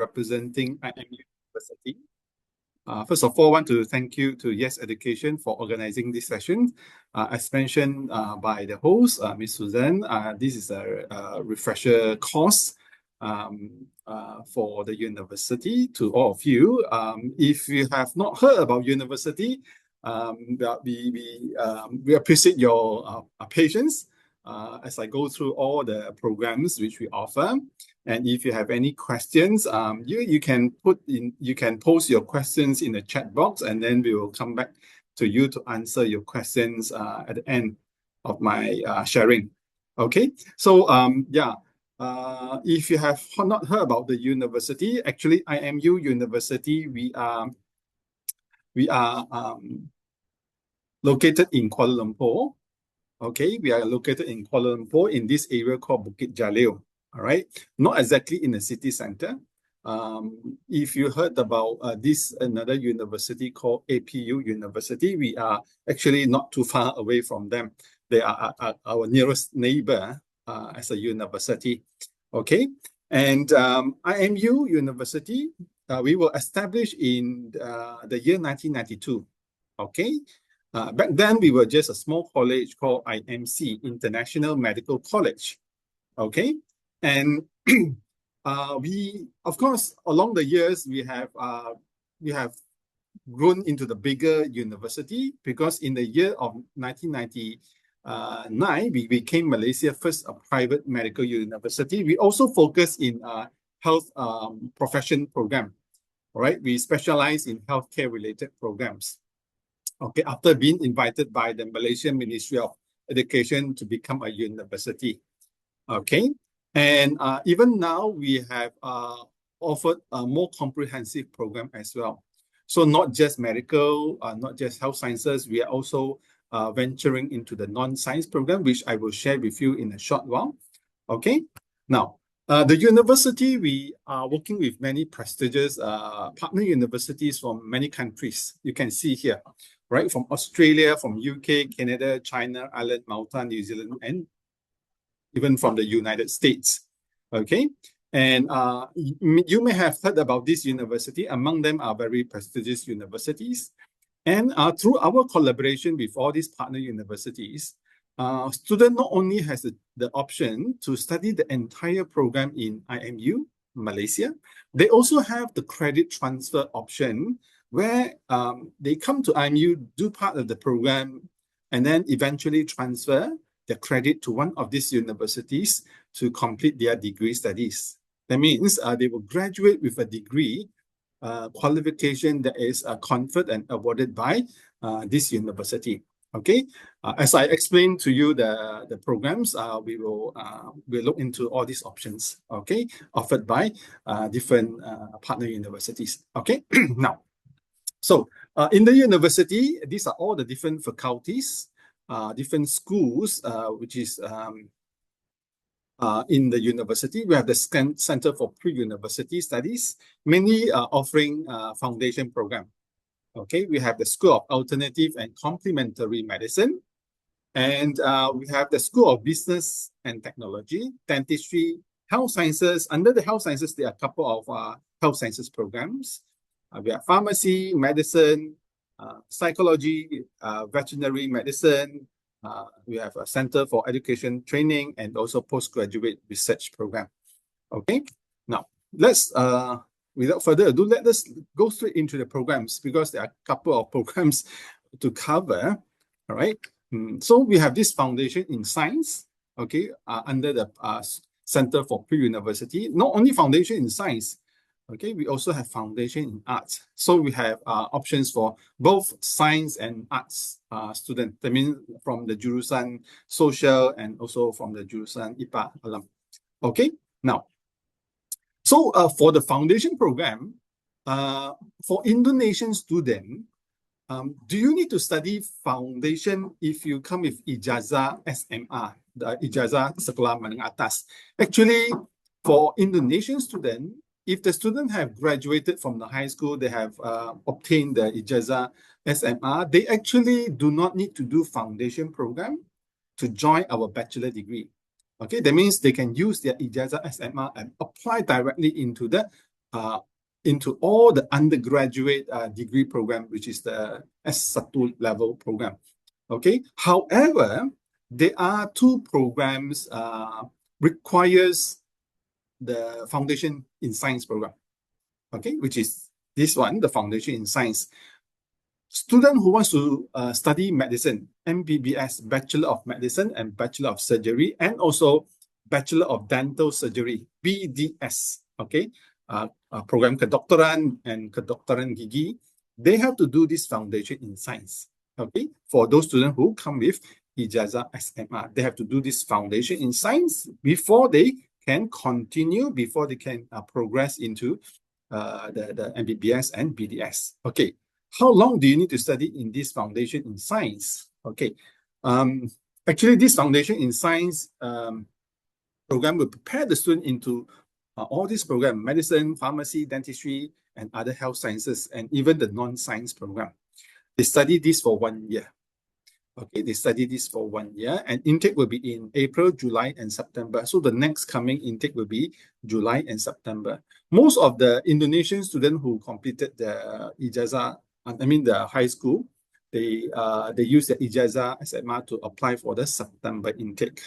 representing IMU University. First of all, I want to thank you to Yes Education for organizing this session. As mentioned by the host, Ms. Suzanne, this is a refresher course for the university to all of you. If you have not heard about university, we appreciate your patience as I go through all the programs which we offer. And if you have any questions, you can post your questions in the chat box, and then we will come back to you to answer your questions at the end of my sharing. Okay, so if you have not heard about the university, actually IMU University, we are located in Kuala Lumpur. Okay, we are located in Kuala Lumpur in this area called Bukit Jalil. All right, not exactly in the city center. If you heard about another university called APU University, we are actually not too far away from them. They are our nearest neighbor as a university. Okay, and IMU University, we were established in the year 1992. Okay. Back then, we were just a small college called IMC, International Medical College. Okay, and we, of course, along the years, we have grown into the bigger university, because in the year of 1999, we became Malaysia's first private medical university. We also focus in health profession program. All right, we specialize in healthcare related programs. Okay, after being invited by the Malaysian Ministry of Education to become a university. Okay, and even now we have offered a more comprehensive program as well. So not just medical, not just health sciences, we are also venturing into the non-science program, which I will share with you in a short while. Okay, now the university, we are working with many prestigious partner universities from many countries. You can see here, right? From Australia, from UK, Canada, China, Ireland, Malta, New Zealand, and even from the United States. Okay, and you may have heard about this university. Among them are very prestigious universities. And through our collaboration with all these partner universities, student not only has the option to study the entire program in IMU, Malaysia, they also have the credit transfer option, where they come to IMU, do part of the program, and then eventually transfer the credit to one of these universities to complete their degree studies. That means they will graduate with a degree qualification that is conferred and awarded by this university. Okay, as I explained to you the programs, we'll look into all these options. Okay, offered by different partner universities. Okay, now, so in the university, these are all the different faculties, different schools, which is in the university. We have the Center for Pre-University Studies, mainly offering foundation program. Okay, we have the School of Alternative and Complementary Medicine, and we have the School of Business and Technology, Dentistry, Health Sciences. Under the Health Sciences, there are a couple of health sciences programs. We have Pharmacy, Medicine, Psychology, Veterinary Medicine. We have a Center for Education Training, and also Postgraduate Research Program. Okay, now let's without further ado, let us go straight into the programs, because there are a couple of programs to cover. All right. So we have this foundation in science, okay, under the Center for Pre-University. Not only foundation in science, okay, we also have foundation in arts. So we have options for both science and arts students. That means from the jurusan social and also from the jurusan IPA alum. Okay, now, so for the foundation program, for Indonesian student, do you need to study foundation if you come with ijazah SMR, the ijazah sekolah menengah atas? Actually, for Indonesian student, if the student have graduated from the high school, they have obtained the ijazah SMR, they actually do not need to do foundation program to join our bachelor degree. Okay, that means they can use their ijazah SMR and apply directly into the into all the undergraduate degree program, which is the S1 level program. Okay. However, there are two programs requires the foundation in science program. Okay, which is this one, the foundation in science. Student who wants to study medicine, MBBS, Bachelor of Medicine and Bachelor of Surgery, and also Bachelor of Dental Surgery, BDS, okay, program kedokteran and kedokteran gigi, they have to do this foundation in science, okay. For those students who come with Ijazah SMR, they have to do this foundation in science before they can continue, before they can progress into the MBBS and BDS, okay. How long do you need to study in this foundation in science? Okay, actually this foundation in science program will prepare the student into all these programs, medicine, pharmacy, dentistry, and other health sciences, and even the non-science program. They study this for 1 year. Okay, they study this for 1 year, and intake will be in April, July, and September. So the next coming intake will be July and September. Most of the Indonesian students who completed the Ijazah, the high school, they use the Ijazah SMR to apply for the September intake.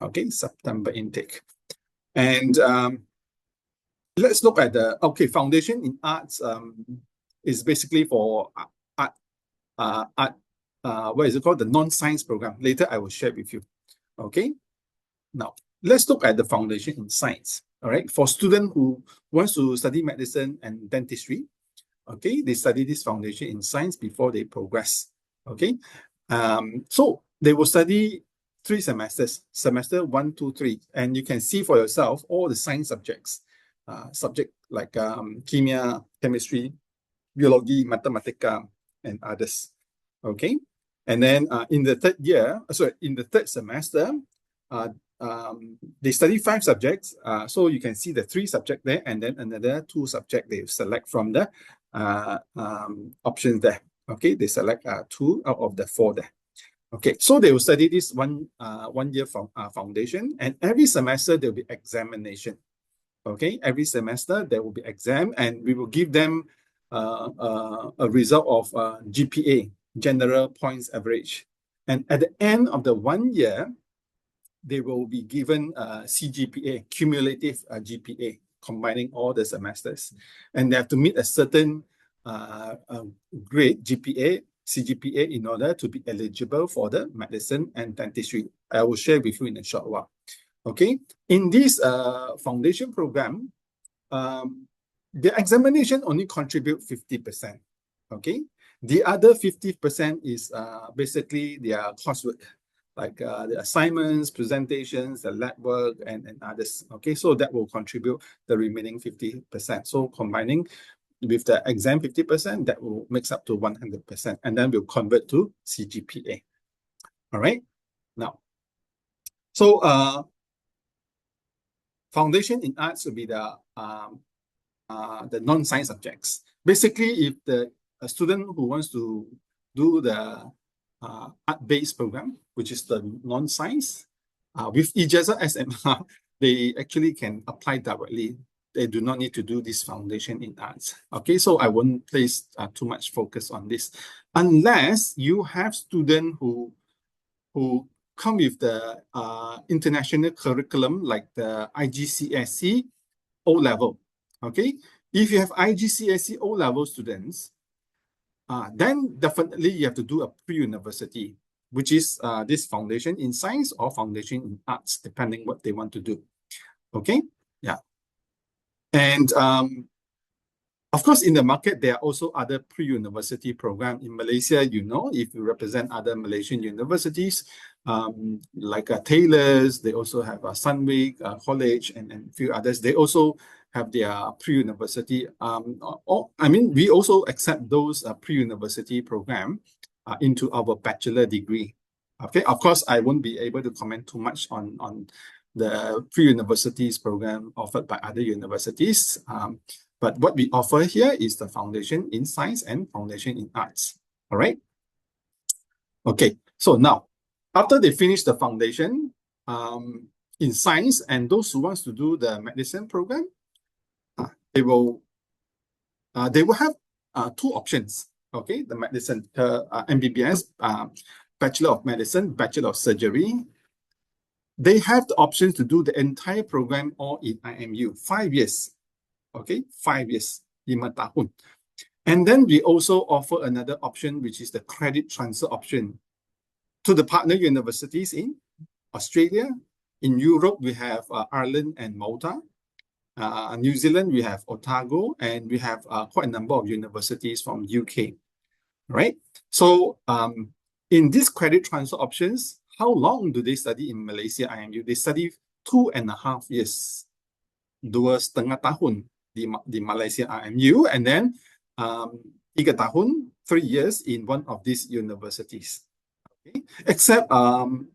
Okay, September intake. And let's look at the, foundation in arts is basically for what is it called? The non-science program. Later, I will share with you. Okay. Now, let's look at the foundation in science. All right. For students who wants to study medicine and dentistry, okay, they study this foundation in science before they progress. Okay. So they will study 3 semesters, semester 1, 2, 3, and you can see for yourself all the science subjects, subject like chemia, chemistry, biology, mathematica, and others. Okay. And then in the third semester, they study 5 subjects. So you can see the 3 subjects there, and then another 2 subjects they select from the options there. Okay, they select 2 out of the 4 there. Okay, so they will study this 1 year foundation, and every semester there will be examination. Okay, every semester there will be exam, and we will give them a result of GPA, general points average. And at the end of the 1 year, they will be given CGPA, cumulative GPA, combining all the semesters. And they have to meet a certain grade, GPA, CGPA, in order to be eligible for the medicine and dentistry. I will share with you in a short while. Okay, in this foundation program, the examination only contribute 50%. Okay, the other 50% is basically their coursework, like the assignments, presentations, the lab work, and others. Okay, so that will contribute the remaining 50%. So combining with the exam 50%, that will mix up to 100%, and then we'll convert to CGPA. All right, now, so foundation in arts will be the non-science subjects. Basically, if a student who wants to do the art-based program, which is the non-science, with Ijazah SMR, they actually can apply directly. They do not need to do this foundation in arts. Okay, so I won't place too much focus on this, unless you have students who come with the international curriculum, like the IGCSE O-level. Okay, if you have IGCSE O-level students, then definitely you have to do a pre-university, which is this foundation in science or foundation in arts, depending what they want to do. Okay, yeah. And of course, in the market, there are also other pre-university programs. In Malaysia, you know, if you represent other Malaysian universities, like Taylor's, they also have Sunway College and a few others. They also have their pre-university. We also accept those pre-university program into our bachelor degree. Okay, of course, I won't be able to comment too much on the pre-universities program offered by other universities. But what we offer here is the foundation in science and foundation in arts. All right. Okay, so now, after they finish the foundation in science, and those who wants to do the medicine program, they will they will have two options. Okay, the medicine, MBBS, Bachelor of Medicine, Bachelor of Surgery. They have the option to do the entire program all in IMU, 5 years. Okay, 5 years, 5 tahun. And then we also offer another option, which is the credit transfer option to the partner universities in Australia. In Europe, we have Ireland and Malta. New Zealand, we have Otago, and we have quite a number of universities from UK, right? So in these credit transfer options, how long do they study in Malaysia IMU? They study 2.5 years, 2,5 tahun di Malaysia IMU, and then 3 tahun, 3 years in one of these universities. Okay. Except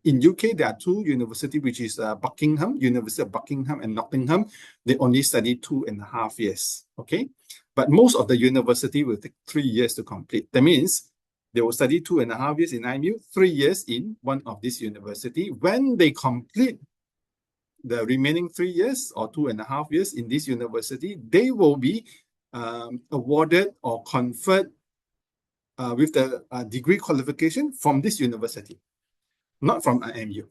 in UK, there are two universities, which is University of Buckingham and Nottingham. They only study 2.5 years. Okay, but most of the university will take 3 years to complete. That means they will study 2.5 years in IMU, 3 years in one of these university. When they complete the remaining 3 years or 2.5 years in this university, they will be awarded or conferred with the degree qualification from this university, not from IMU.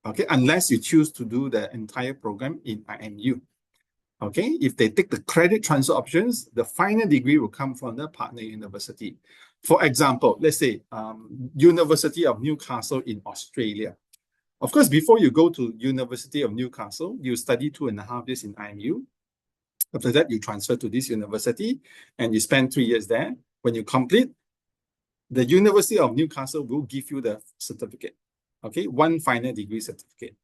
Okay, unless you choose to do the entire program in IMU. Okay, if they take the credit transfer options, the final degree will come from the partner university. For example, let's say University of Newcastle in Australia. Of course, before you go to University of Newcastle, you study 2.5 years in IMU. After that, you transfer to this university and you spend 3 years there. When you complete, the University of Newcastle will give you the certificate, okay, one final degree certificate.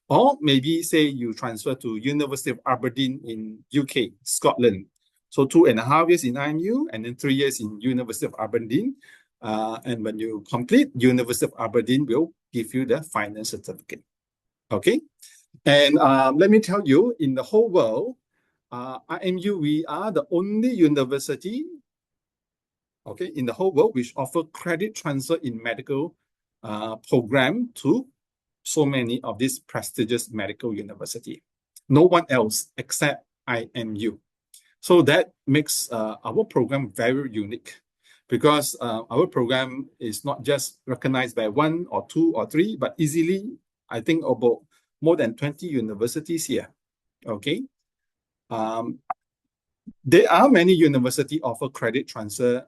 Or maybe say you transfer to University of Aberdeen in UK, Scotland. So 2.5 years in IMU and then 3 years in University of Aberdeen. And when you complete, University of Aberdeen will give you the final certificate. Okay. And let me tell you, in the whole world, IMU, we are the only university, okay, in the whole world which offer credit transfer in medical program to so many of these prestigious medical university. No one else except IMU. So that makes our program very unique, because our program is not just recognized by 1 or 2 or 3, but easily, I think, about more than 20 universities here. Okay. There are many universities offer credit transfer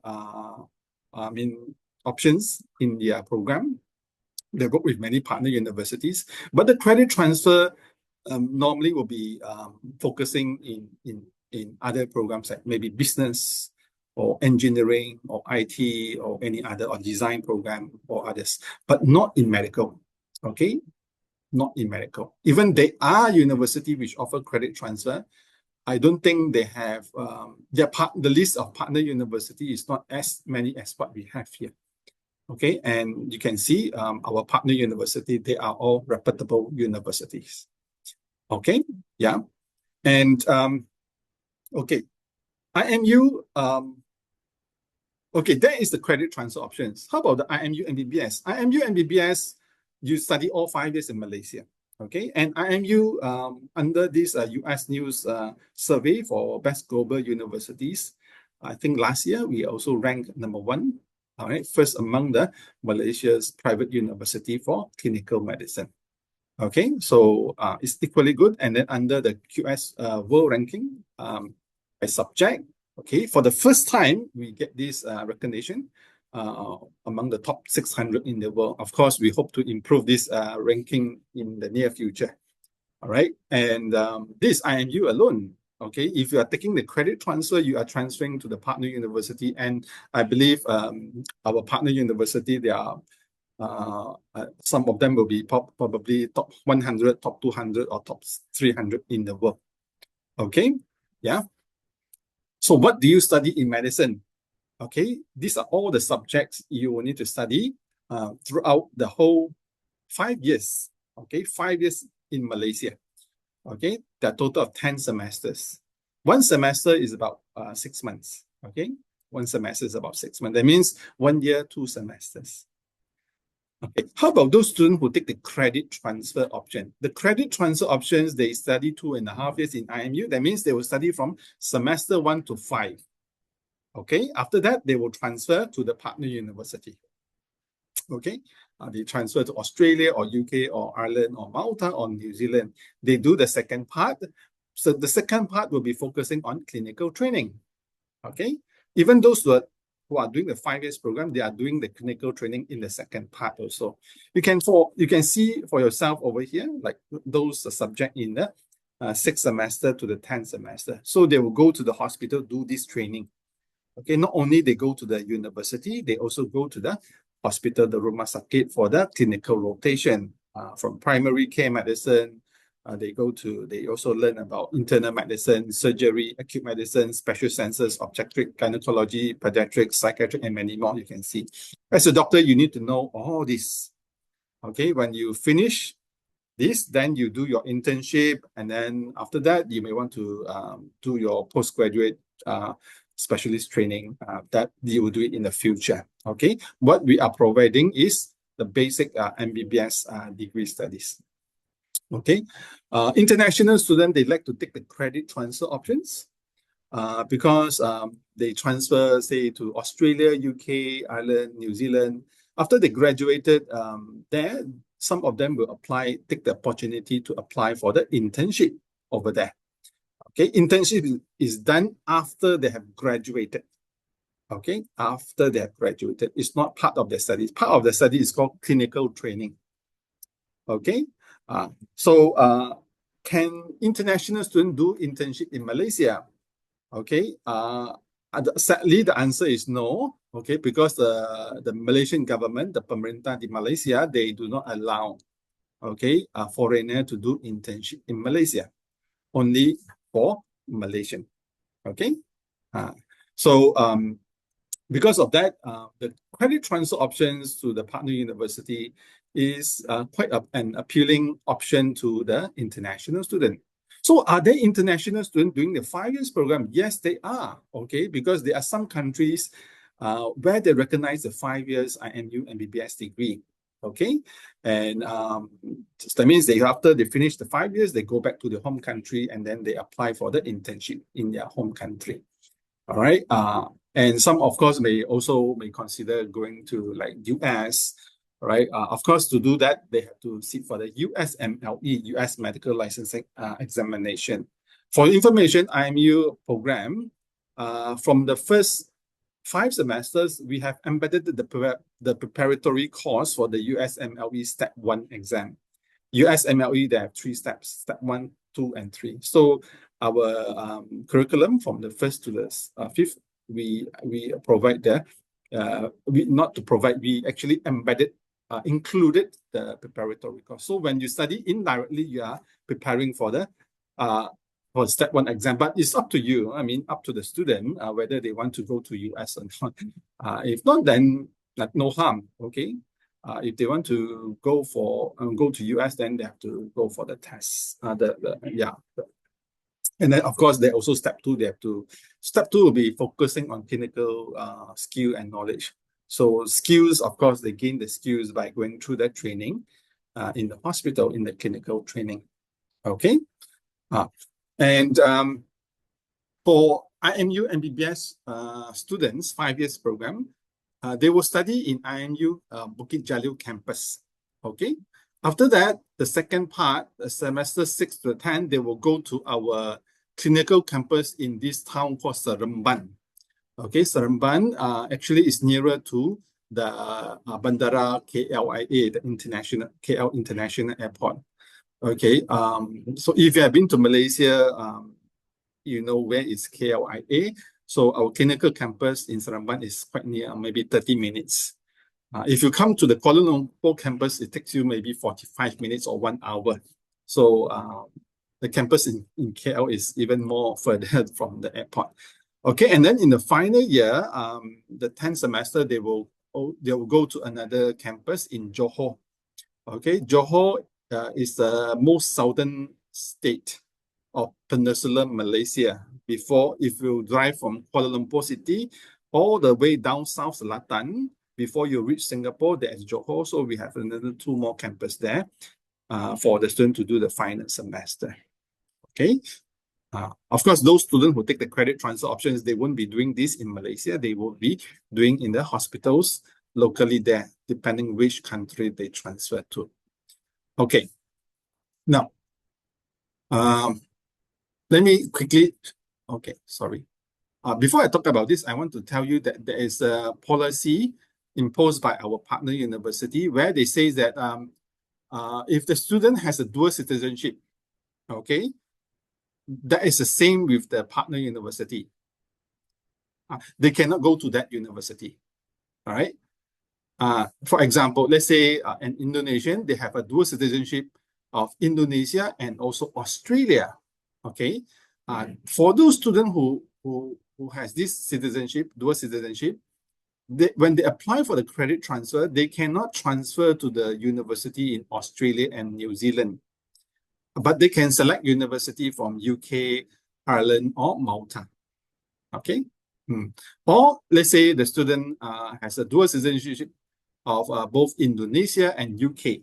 options in their program. They work with many partner universities, but the credit transfer normally will be focusing in other programs like maybe business or engineering or IT or any other or design program or others, but not in medical. Okay, not in medical. Even there are universities which offer credit transfer. I don't think they have the list of partner university is not as many as what we have here. Okay, and you can see our partner university, they are all reputable universities. Okay, yeah. And okay, IMU, okay, that is the credit transfer options. How about the IMU MBBS? IMU MBBS, you study all 5 years in Malaysia. Okay, and IMU, under this US News survey for best global universities, I think last year we also ranked #1. All right, first among the Malaysia's private university for clinical medicine. Okay, so it's equally good. And then under the QS world ranking by subject, okay, for the first time we get this recognition among the top 600 in the world. Of course, we hope to improve this ranking in the near future. All right, and this IMU alone. Okay, if you are taking the credit transfer, you are transferring to the partner university, and I believe our partner university, they are some of them will be probably top 100, top 200, or top 300 in the world. Okay, yeah. So what do you study in medicine? Okay, these are all the subjects you will need to study throughout the whole 5 years. Okay, 5 years in Malaysia. Okay, there are a total of 10 semesters. One semester is about 6 months. Okay, one semester is about 6 months. That means 1 year, 2 semesters. Okay, how about those students who take the credit transfer option? The credit transfer options, they study 2.5 years in IMU. That means they will study from semester 1 to 5. Okay, after that, they will transfer to the partner university. Okay, they transfer to Australia or UK or Ireland or Malta or New Zealand. They do the second part. So the second part will be focusing on clinical training. Okay, even those who are doing the 5 years program, they are doing the clinical training in the second part also. You can see for yourself over here, like those subject in the 6th semester to the 10th semester. So they will go to the hospital, do this training. Okay, not only they go to the university, they also go to the hospital, the rumah sakit, for the clinical rotation from primary care medicine. They also learn about internal medicine, surgery, acute medicine, special senses, obstetric, gynecology, pediatrics, psychiatric, and many more. You can see. As a doctor, you need to know all this. Okay, when you finish this, then you do your internship, and then after that, you may want to do your postgraduate specialist training that you will do it in the future. Okay, what we are providing is the basic MBBS degree studies. Okay, international students, they like to take the credit transfer options because they transfer, say, to Australia, UK, Ireland, New Zealand. After they graduated there, some of them will take the opportunity to apply for the internship over there. Okay, internship is done after they have graduated. Okay, after they have graduated. It's not part of their studies. Part of the study is called clinical training. Okay, can international students do internship in Malaysia? Okay, sadly, the answer is no. Okay, because the Malaysian government, the pemerintah di Malaysia, they do not allow, okay, a foreigner to do internship in Malaysia. Only for Malaysian. Okay, because of that, the credit transfer options to the partner university is quite an appealing option to the international student. So are there international students doing the 5 years program? Yes, they are. Okay, because there are some countries where they recognize the 5 years IMU MBBS degree. Okay, and that means after they finish the 5 years, they go back to the home country and then they apply for the internship in their home country. All right, and some, of course, may consider going to like US. Right, of course, to do that, they have to sit for the USMLE, US Medical Licensing examination. For information, IMU program, from the first 5 semesters, we have embedded the preparatory course for the USMLE Step 1 exam. USMLE, they have 3 steps, Step 1, 2, and 3. So our curriculum from the 1st to the 5th, we provide we actually embedded, included the preparatory course. So when you study indirectly, you are preparing for the for Step 1 exam, but it's up to you. I mean, up to the student whether they want to go to US or not. If not, then no harm. Okay. If they want to go to US, then they have to go for the test. And then, of course, they also Step 2. Step 2 will be focusing on clinical skill and knowledge. So skills, of course, they gain the skills by going through that training in the hospital, in the clinical training. Okay. And for IMU MBBS students, 5 years program, they will study in IMU Bukit Jalil campus. Okay. After that, the second part, semester 6 to 10, they will go to our clinical campus in this town called Seremban. Okay, Seremban actually is nearer to the Bandara KLIA, the KL International Airport. Okay, so if you have been to Malaysia, you know where is KLIA. So our clinical campus in Seremban is quite near, maybe 30 minutes. If you come to the Kuala Lumpur campus, it takes you maybe 45 minutes or 1 hour. So the campus in KL is even more further from the airport. Okay, and then in the final year, the 10th semester, they will go to another campus in Johor. Okay, Johor is the most southern state of Peninsular Malaysia. If you drive from Kuala Lumpur city all the way down South Selatan, before you reach Singapore, there's Johor. So we have another 2 more campuses there for the student to do the final semester. Okay. Of course, those students who take the credit transfer options, they won't be doing this in Malaysia. They will be doing in the hospitals locally there, depending which country they transfer to. Okay. Now, let me quickly, okay, sorry. Before I talk about this, I want to tell you that there is a policy imposed by our partner university where they say that if the student has a dual citizenship, okay, that is the same with the partner university. They cannot go to that university, all right? For example, let's say an Indonesian, they have a dual citizenship of Indonesia and also Australia, okay? For those students who has this citizenship, dual citizenship, when they apply for the credit transfer, they cannot transfer to the university in Australia and New Zealand. But they can select university from UK, Ireland, or Malta. Okay. Or let's say the student has a dual citizenship of both Indonesia and UK,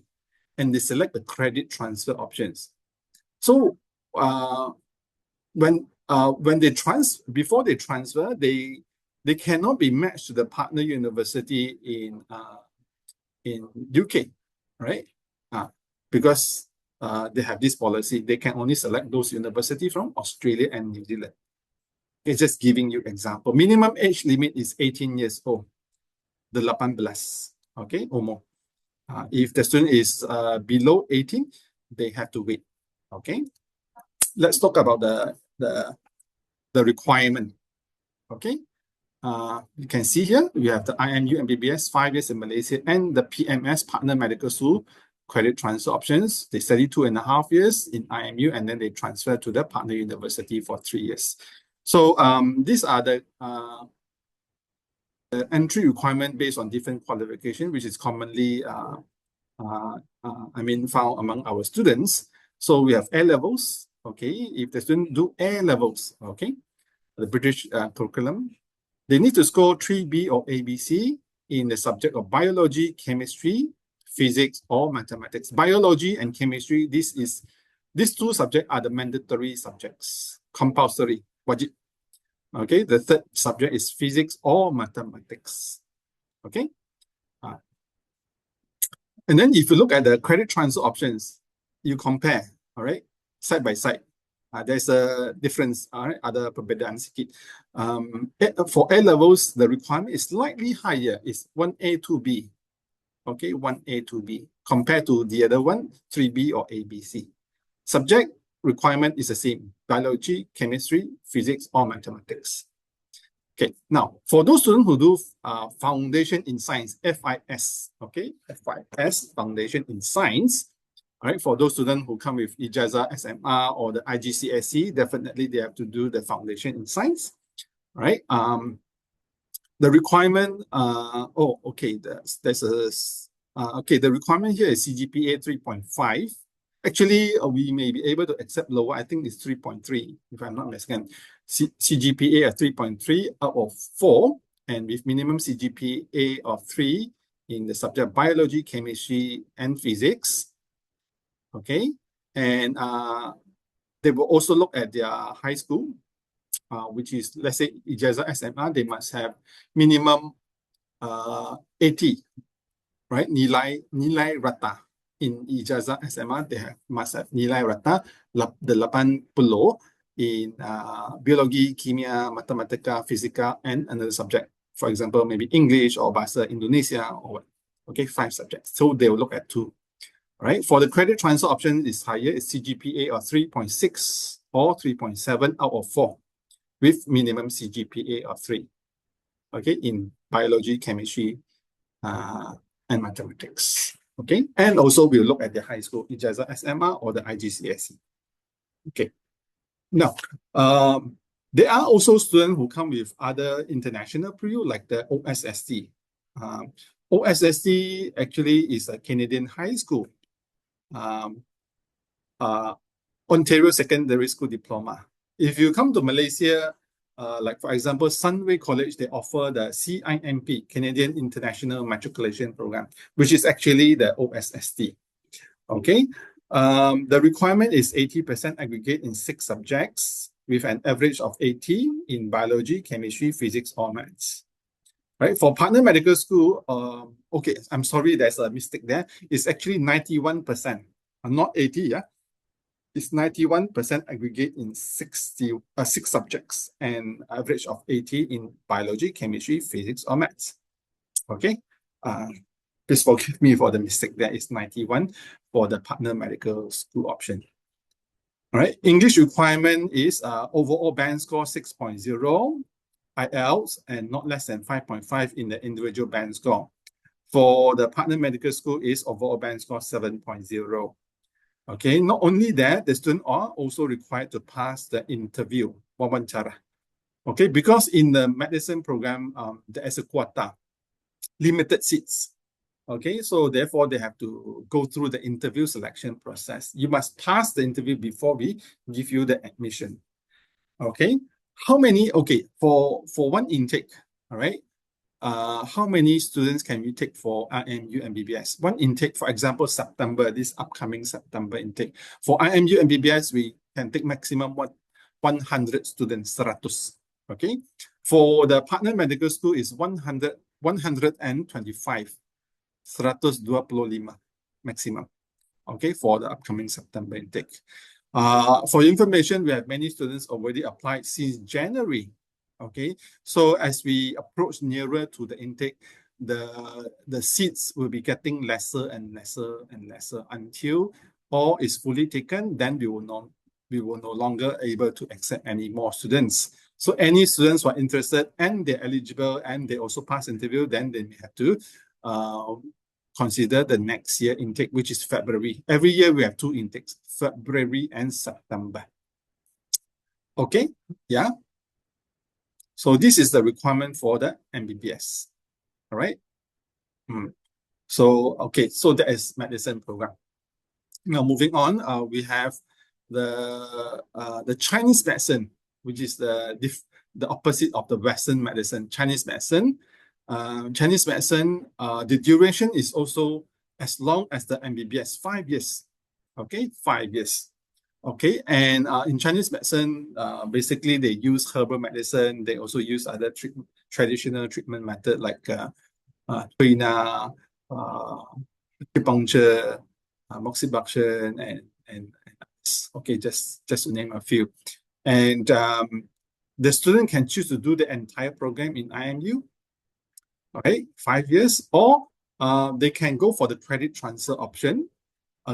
and they select the credit transfer options. So when before they transfer, they cannot be matched to the partner university in UK, right? Because they have this policy. They can only select those universities from Australia and New Zealand. It's just giving you example. Minimum age limit is 18 years old. The 18, okay, or more. If the student is below 18, they have to wait. Okay. Let's talk about the requirement. Okay. You can see here we have the IMU MBBS 5 years in Malaysia and the PMS Partner Medical School credit transfer options. They study 2.5 years in IMU and then they transfer to the partner university for 3 years. So these are the entry requirement based on different qualification, which is commonly found among our students. So we have A levels. Okay, if the student do A levels, okay, the British curriculum, they need to score 3B or ABC in the subject of biology, chemistry, physics, or mathematics. Biology and chemistry, these two subjects are the mandatory subjects, compulsory, wajib. Okay, the third subject is physics or mathematics. Okay. And then if you look at the credit transfer options, you compare, all right, side by side. There's a difference, all right, ada perbedaan sikit. For A levels, the requirement is slightly higher. It's 1A, 2B. Okay, 1A, 2B, compared to the other one, 3B or ABC. Subject requirement is the same, biology, chemistry, physics, or mathematics. Okay, now, for those students who do Foundation in Science, FIS, okay, FIS, Foundation in Science, all right, for those students who come with Ijazah SMR or the IGCSE, definitely they have to do the Foundation in Science, all right? The requirement, the requirement here is CGPA 3.5. Actually, we may be able to accept lower. I think it's 3.3, if I'm not mistaken. CGPA at 3.3 out of 4, and with minimum CGPA of 3 in the subject biology, chemistry, and physics. Okay, and they will also look at their high school, which is, let's say, Ijazah SMR, they must have minimum 80, right? Nilai rata. In Ijazah SMR, they must have nilai rata 80 in biologi, kimia, matematika, fisika, and another subject. For example, maybe English or Bahasa Indonesia or what. Okay, 5 subjects. So they will look at 2. Right? For the credit transfer option is higher, it's CGPA of 3.6 or 3.7 out of 4 with minimum CGPA of 3. Okay, in biology, chemistry, and mathematics. Okay, and also we'll look at the high school Ijazah SMR or the IGCSE. Okay, now there are also students who come with other international PRU like the OSST. OSST actually is a Canadian high school. Ontario Secondary School Diploma. If you come to Malaysia, like for example, Sunway College, they offer the CIMP, Canadian International Matriculation Program, which is actually the OSST. Okay, the requirement is 80% aggregate in 6 subjects with an average of 80 in biology, chemistry, physics, or maths. Right, for partner medical school, okay, I'm sorry, there's a mistake there. It's actually 91%, not 80, yeah. It's 91% aggregate in 6 subjects and average of 80 in biology, chemistry, physics, or maths. Okay, please forgive me for the mistake. There is 91 for the partner medical school option. All right, English requirement is overall band score 6.0, IELTS, and not less than 5.5 in the individual band score. For the partner medical school is overall band score 7.0. Okay, not only that, the students are also required to pass the interview, wawancara. Okay, because in the medicine program, there is a quota, limited seats. Okay, so therefore they have to go through the interview selection process. You must pass the interview before we give you the admission. Okay, how many? Okay, for one intake, all right. How many students can you take for IMU MBBS? One intake, for example, September, this upcoming September intake. For IMU MBBS, we can take maximum 100 students, 100. Okay. For the partner medical school is 125, 125 maximum. Okay, for the upcoming September intake. For information, we have many students already applied since January. Okay, so as we approach nearer to the intake, the seats will be getting lesser and lesser and lesser until all is fully taken. Then we will no longer able to accept any more students. So any students who are interested and they're eligible and they also pass interview, then they may have to consider the next year intake, which is February. Every year we have 2 intakes, February and September. Okay, yeah. So this is the requirement for the MBBS. All right. So, okay, so that is medicine program. Now moving on, we have the Chinese medicine, which is the opposite of the Western medicine. Chinese medicine. Chinese medicine, the duration is also as long as the MBBS, 5 years. Okay, 5 years. Okay, and in Chinese medicine, basically they use herbal medicine. They also use other traditional treatment method like tuina, acupuncture, moxibustion, and okay, just to name a few. And the student can choose to do the entire program in IMU. Okay, 5 years, or they can go for the credit transfer option.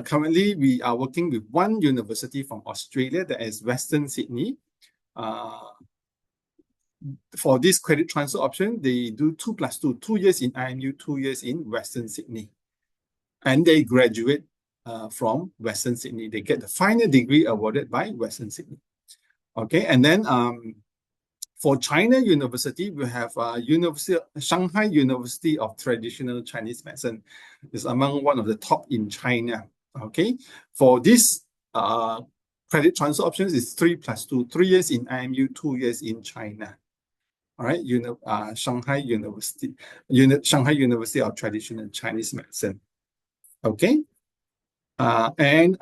Currently, we are working with one university from Australia, that is Western Sydney. For this credit transfer option, they do 2+2, 2 years in IMU, 2 years in Western Sydney. And they graduate from Western Sydney. They get the final degree awarded by Western Sydney. Okay, and then for China University, we have Shanghai University of Traditional Chinese Medicine. It's among one of the top in China. Okay, for this credit transfer options is 3+2, 3 years in IMU, 2 years in China. All right, Shanghai University of Traditional Chinese Medicine. Okay, and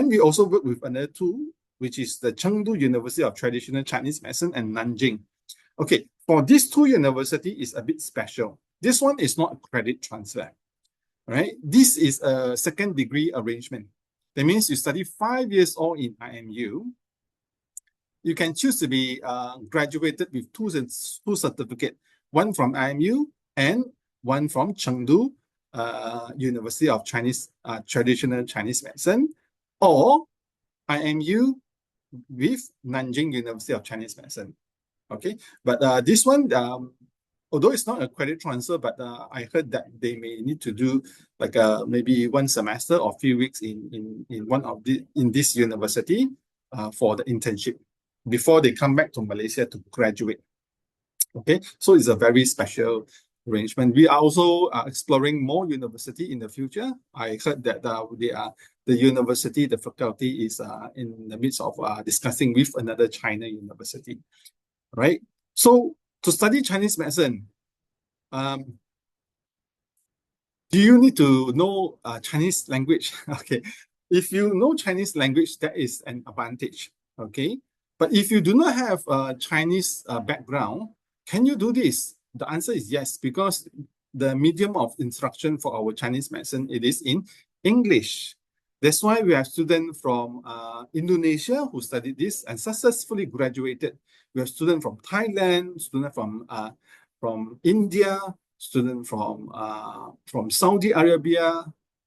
we also work with another two, which is the Chengdu University of Traditional Chinese Medicine and Nanjing. Okay, for these two universities is a bit special. This one is not a credit transfer, right? This is a second degree arrangement. That means you study 5 years all in IMU. You can choose to be graduated with two certificates, one from IMU and one from Chengdu University of Traditional Chinese Medicine, or IMU with Nanjing University of Chinese Medicine. Okay, but this one, although it's not a credit transfer, but I heard that they may need to do like maybe 1 semester or few weeks in this university for the internship before they come back to Malaysia to graduate. Okay, so it's a very special arrangement. We are also exploring more university in the future. I heard that the university, the faculty is in the midst of discussing with another China university. Right? So to study Chinese medicine, do you need to know Chinese language? Okay, if you know Chinese language, that is an advantage. Okay, But if you do not have a Chinese background, can you do this? The answer is yes, because the medium of instruction for our Chinese medicine, it is in English. That's why we have students from Indonesia who studied this and successfully graduated. We have students from Thailand, students from India, students from Saudi Arabia,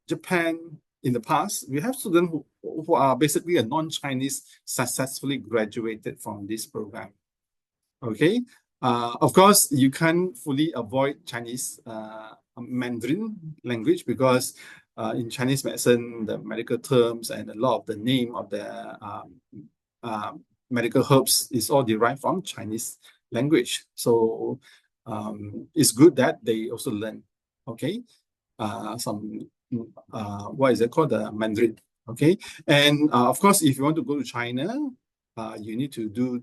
Japan. In the past, we have students who are basically a non-Chinese successfully graduated from this program. Okay, of course, you can't fully avoid Chinese Mandarin language because in Chinese medicine, the medical terms and a lot of the name of the medical herbs is all derived from Chinese language. So it's good that they also learn, okay, some what is it called, the Mandarin, okay. And of course, if you want to go to China, you need to do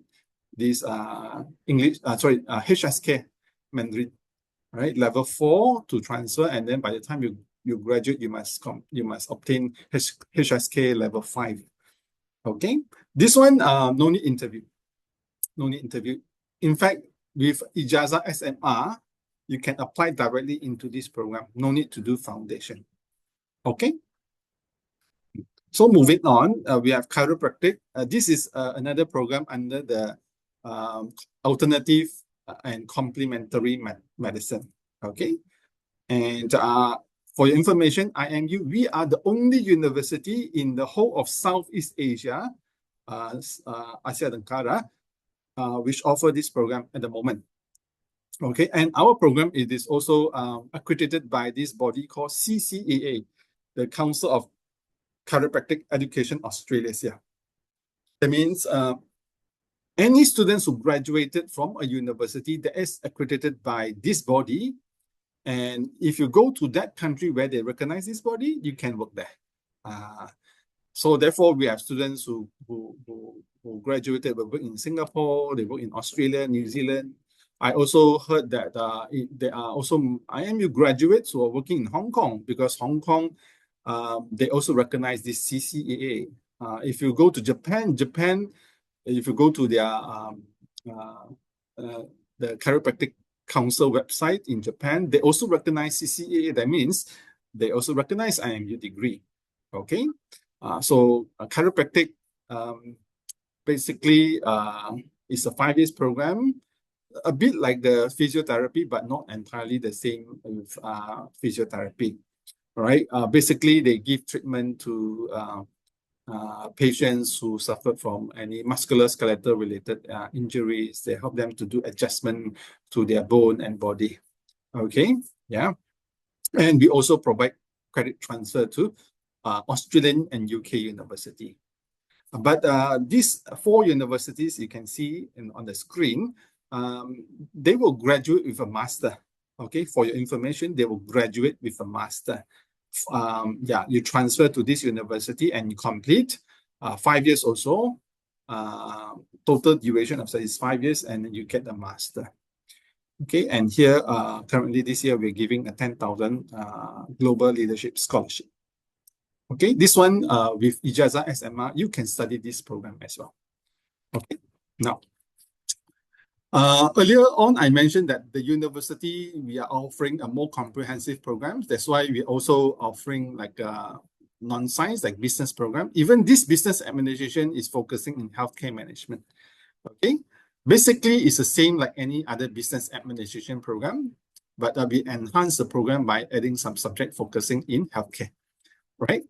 this HSK Mandarin, right? Level 4 to transfer, and then by the time you graduate, you must obtain HSK level 5. Okay, this one no need interview. In fact, with Ijazah SMR, you can apply directly into this program. No need to do foundation. Okay. So moving on, we have chiropractic. This is another program under the alternative and complementary medicine. Okay. And for your information, IMU, we are the only university in the whole of Southeast Asia, Asia Tenggara, which offer this program at the moment. Okay, and our program, it is also accredited by this body called CCAA, the Council of Chiropractic Education Australia. That means any students who graduated from a university that is accredited by this body, and if you go to that country where they recognize this body, you can work there. So therefore, we have students who graduated, but work in Singapore, they work in Australia, New Zealand. I also heard that there are also IMU graduates who are working in Hong Kong, because Hong Kong, they also recognize this CCAA. If you go to Japan, if you go to their the Chiropractic Council website in Japan, they also recognize CCAA. That means they also recognize IMU degree. Okay, so chiropractic basically is a 5 years program, a bit like the physiotherapy, but not entirely the same with physiotherapy. Right? Basically, they give treatment to patients who suffer from any musculoskeletal related injuries. They help them to do adjustment to their bone and body. Okay, yeah. And we also provide credit transfer to Australian and UK university. But these 4 universities you can see on the screen, they will graduate with a master. Okay, for your information, they will graduate with a master. Yeah, you transfer to this university and you complete 5 years or so. Total duration of study is 5 years, and then you get a master. Okay, and here currently this year we're giving a 10,000 global leadership scholarship. Okay, this one with Ijazah SMR, you can study this program as well. Okay, now earlier on, I mentioned that the university, we are offering a more comprehensive program. That's why we're also offering like a non-science, like business program. Even this business administration is focusing in healthcare management. Okay, basically it's the same like any other business administration program, but we enhance the program by adding some subject focusing in healthcare, right?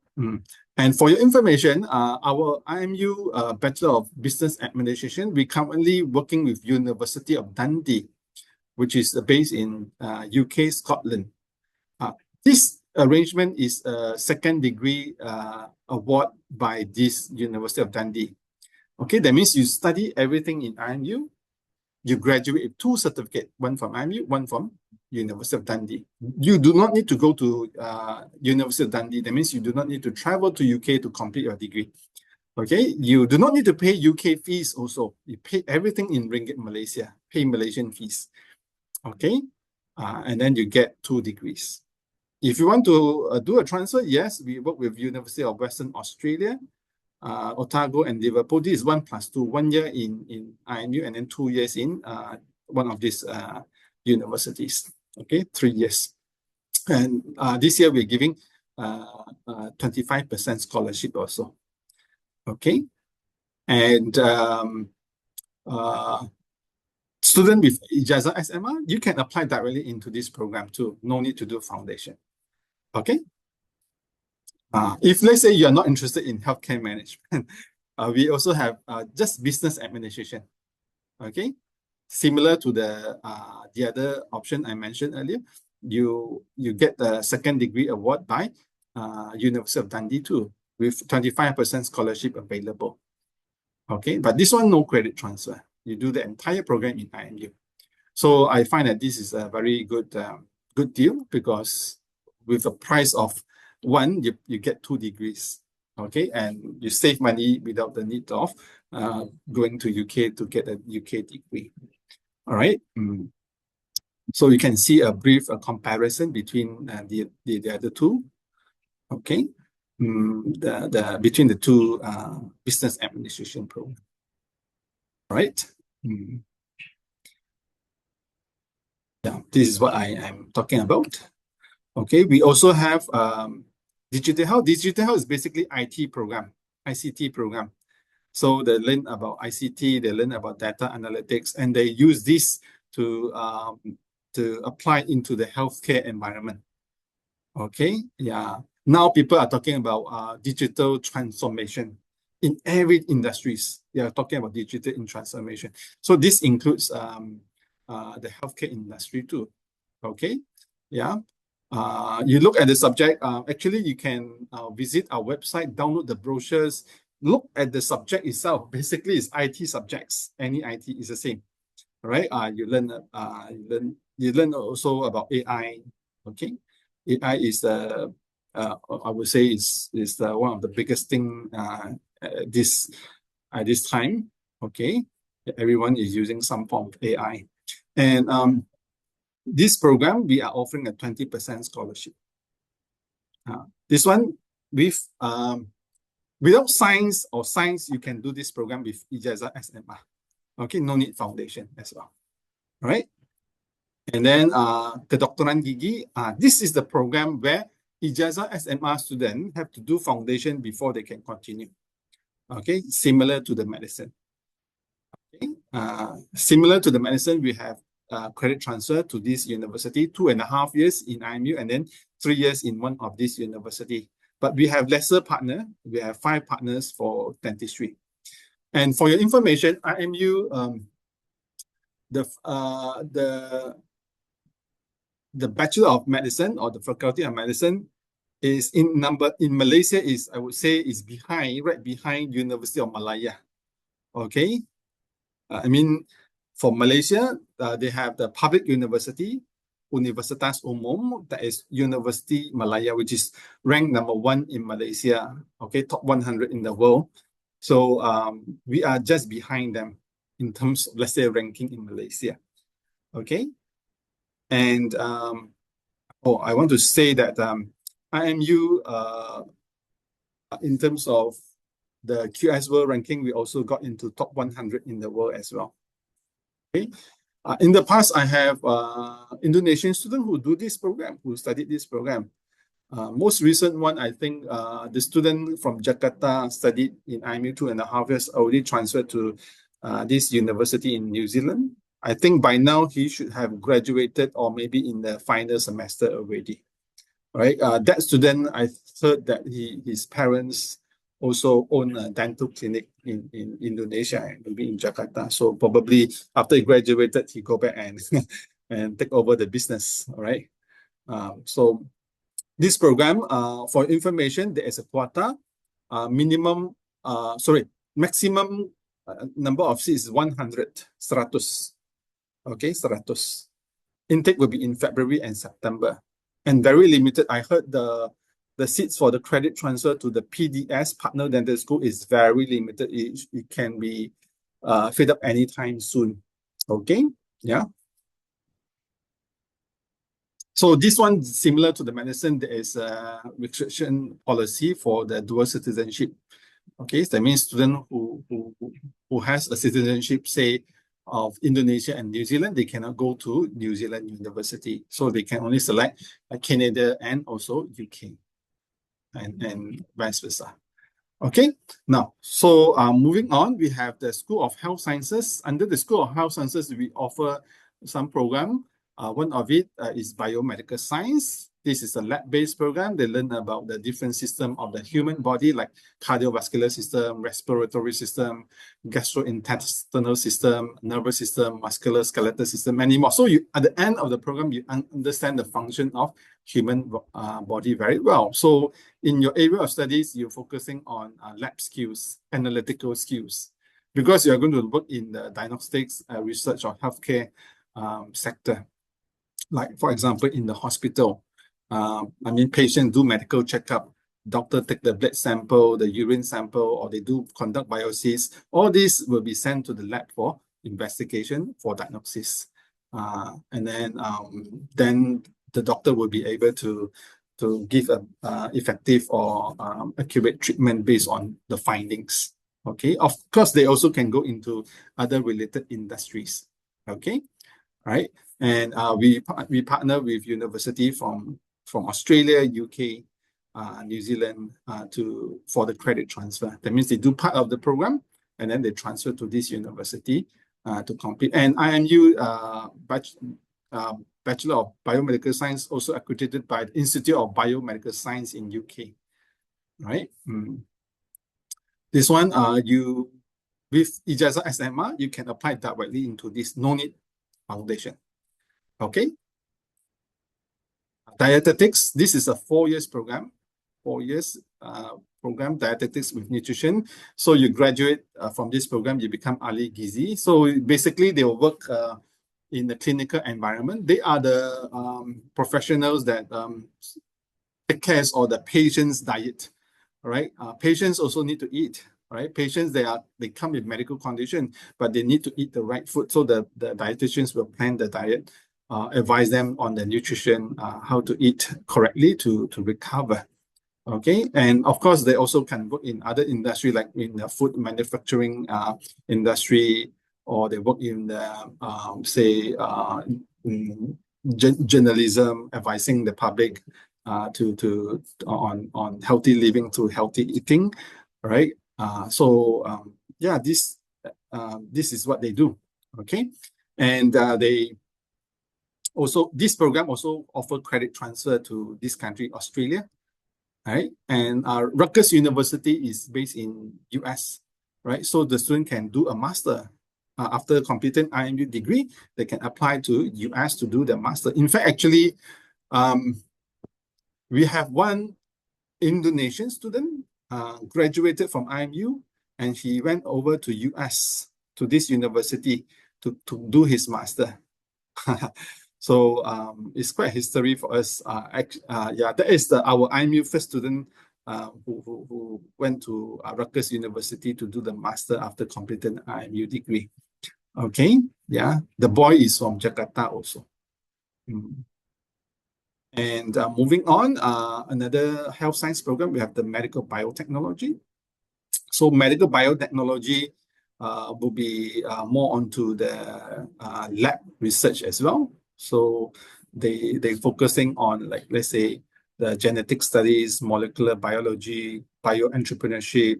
And for your information, our IMU Bachelor of Business Administration, we're currently working with University of Dundee, which is based in UK, Scotland. This arrangement is a 2nd degree award by this University of Dundee. Okay, that means you study everything in IMU, you graduate with 2 certificates, one from IMU, one from University of Dundee. You do not need to go to University of Dundee. That means you do not need to travel to UK to complete your degree. Okay, you do not need to pay UK fees also. You pay everything in Ringgit Malaysia, pay Malaysian fees. Okay, and then you get 2 degrees. If you want to do a transfer, yes, we work with University of Western Australia. Otago and Liverpool. This is 1+2, 1 year in IMU and then 2 years in one of these universities. Okay, 3 years. And this year we're giving 25% scholarship also. Okay, and student with Ijazah SMR, you can apply directly into this program too. No need to do foundation. Okay. If let's say you're not interested in healthcare management, we also have just business administration. Okay, similar to the other option I mentioned earlier. You get the second degree award by University of Dundee too, with 25% scholarship available. Okay, but this one no credit transfer. You do the entire program in IMU. So I find that this is a very good good deal, because with the price of one, you get 2 degrees. Okay, and you save money without the need of going to UK to get a UK degree. All right. So you can see a brief comparison between the other two. Okay, between the two business administration programs. All right. Yeah, this is what I am talking about. Okay, we also have Digital Health. Digital Health is basically IT program, ICT program. So they learn about ICT, they learn about data analytics, and they use this to apply into the healthcare environment. Okay, yeah. Now people are talking about digital transformation in every industries. They are talking about digital transformation. So this includes the healthcare industry too. Okay, yeah. You look at the subject. Actually, you can visit our website, download the brochures, look at the subject itself. Basically, it's IT subjects. Any IT is the same, right? You learn also about AI. Okay, AI is I would say is one of the biggest thing this time. Okay, everyone is using some form of AI, and this program we are offering a 20% scholarship. This one with without science or science, you can do this program with Ijazah SMR. Okay, no need foundation as well. All right. And then Kedokteran Gigi, this is the program where Ijazah SMR students have to do foundation before they can continue. Okay, similar to the medicine. Okay, similar to the medicine, we have credit transfer to this university, 2.5 years in IMU and then 3 years in one of this university. But we have lesser partner. We have 5 partners for dentistry. And for your information, IMU, the Bachelor of Medicine or the Faculty of Medicine is in Malaysia is, I would say, is right behind University of Malaya. Okay, I mean, for Malaysia, they have the public university, Universitas Umum, that is University Malaya, which is ranked #1 in Malaysia, okay, top 100 in the world. So we are just behind them in terms of, let's say, ranking in Malaysia, okay? And I want to say that IMU, in terms of the QS World ranking, we also got into top 100 in the world as well. Okay. In the past, I have Indonesian students who do this program, who studied this program. Most recent one, I think the student from Jakarta studied in IMU 2.5 years, already transferred to this university in New Zealand. I think by now he should have graduated or maybe in the final semester already. Right? That student, I heard that his parents also own a dental clinic in Indonesia, maybe in Jakarta. So probably after he graduated, he go back and and take over the business. All right. So this program, for information, there is a quota. Maximum number of seats is 100, 100. Okay, 100. Intake will be in February and September, and very limited. I heard the seats for the credit transfer to the PDS partner dental school is very limited. It can be filled up anytime soon. Okay, yeah. So this one, similar to the medicine, there is a restriction policy for the dual citizenship. Okay, so that means student who has a citizenship, say, of Indonesia and New Zealand, they cannot go to New Zealand University. So they can only select Canada and also UK and vice versa. Okay, now, so moving on, we have the School of Health Sciences. Under the School of Health Sciences, we offer some program. One of it is biomedical science. This is a lab-based program. They learn about the different system of the human body, like cardiovascular system, respiratory system, gastrointestinal system, nervous system, musculoskeletal system, many more. So you, at the end of the program, you understand the function of human body very well. So in your area of studies, you're focusing on lab skills, analytical skills, because you're going to work in the diagnostics, research, or healthcare sector. Like, for example, in the hospital, patients do medical checkup, doctor take the blood sample, the urine sample, or they do conduct biopsies. All these will be sent to the lab for investigation, for diagnosis. And then the doctor will be able to give a effective or accurate treatment based on the findings. Okay, of course, they also can go into other related industries. Okay, right? And we partner with university from Australia, UK, New Zealand for the credit transfer. That means they do part of the program and then they transfer to this university to complete. And IMU Bachelor of Biomedical Science also accredited by the Institute of Biomedical Science in UK, right? This one, you with Ijazah SMA, you can apply directly into this no-need foundation. Okay. Dietetics, this is a 4 years program, 4 years program, dietetics with nutrition. So you graduate from this program, you become Ali Gizi. So basically they will work in the clinical environment. They are the professionals that take care of the patient's diet, right? Patients also need to eat, right? Patients, they come with medical condition, but they need to eat the right food. So the dietitians will plan the diet, advise them on the nutrition, how to eat correctly to recover. Okay, and of course, they also can work in other industry, like in the food manufacturing industry, or they work in the, say, journalism, advising the public on healthy living to healthy eating, right? Yeah, this is what they do. Okay, and this program also offer credit transfer to this country, Australia, right? And Rutgers University is based in US, right? So the student can do a master. After completing IMU degree, they can apply to US to do the master. In fact, actually, we have one Indonesian student graduated from IMU, and he went over to US, to this university, to do his master. So it's quite history for us. Yeah, that is our IMU first student who went to Rutgers University to do the master after completing IMU degree. Okay, yeah, the boy is from Jakarta also. And moving on, another health science program, we have the medical biotechnology. So medical biotechnology will be more onto the lab research as well. So they're focusing on, like, let's say, the genetic studies, molecular biology, bioentrepreneurship.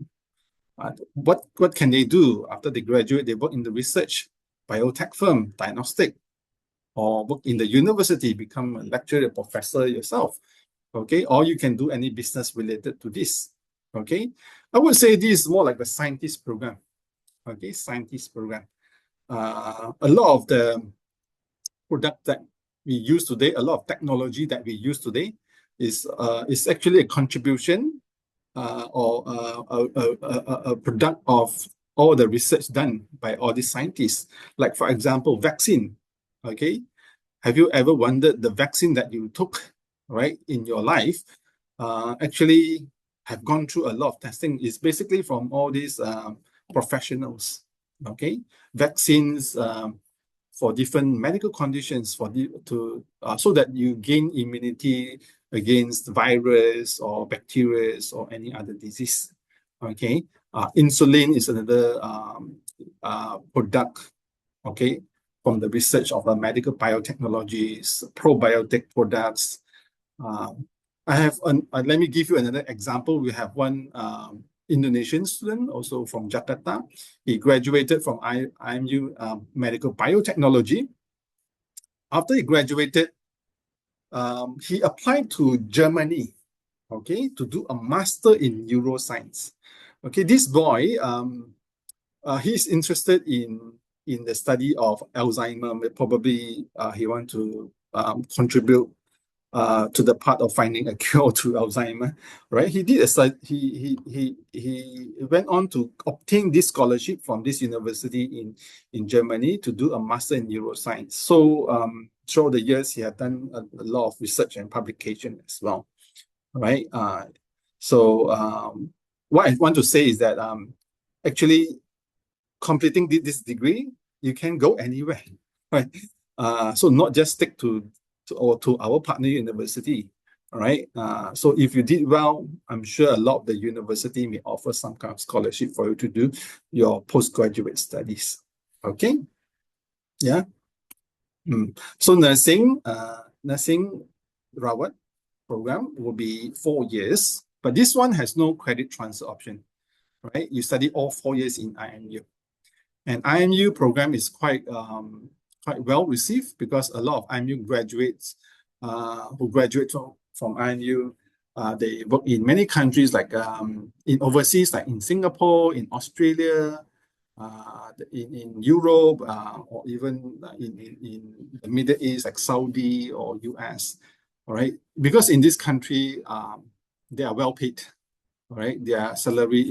What can they do after they graduate? They work in the research, biotech firm, diagnostic, or work in the university, become a lecturer, professor yourself. Okay, or you can do any business related to this. Okay, I would say this is more like the scientist program. Okay, scientist program. A lot of the product that we use today, a lot of technology that we use today is actually a contribution or a product of all the research done by all these scientists. Like, for example, vaccine. Okay, have you ever wondered the vaccine that you took, right, in your life actually have gone through a lot of testing? It's basically from all these professionals. Okay, vaccines for different medical conditions, so that you gain immunity against virus or bacteria or any other disease. Okay, Insulin is another product, okay, from the research of medical biotechnologies, probiotic products. Let me give you another example. We have one Indonesian student also from Jakarta. He graduated from IMU Medical Biotechnology. After he graduated, he applied to Germany, okay, to do a master in neuroscience. Okay, this boy, he's interested in the study of Alzheimer. Probably he want to contribute to the part of finding a cure to Alzheimer, right? He did he went on to obtain this scholarship from this university in Germany to do a master in neuroscience. So throughout the years, he had done a lot of research and publication as well, right? What I want to say is that actually completing this degree, you can go anywhere, right? So not just stick to our partner university, all right? So if you did well, I'm sure a lot of the university may offer some kind of scholarship for you to do your postgraduate studies, okay? Yeah. So nursing Rawat program will be 4 years, but this one has no credit transfer option, right? You study all 4 years in IMU. And IMU program is quite well received because a lot of IMU graduates who graduate from IMU, they work in many countries like in overseas, like in Singapore, in Australia, in Europe, or even in the Middle East, like Saudi or US, all right? Because in this country, they are well paid, all right? Their salary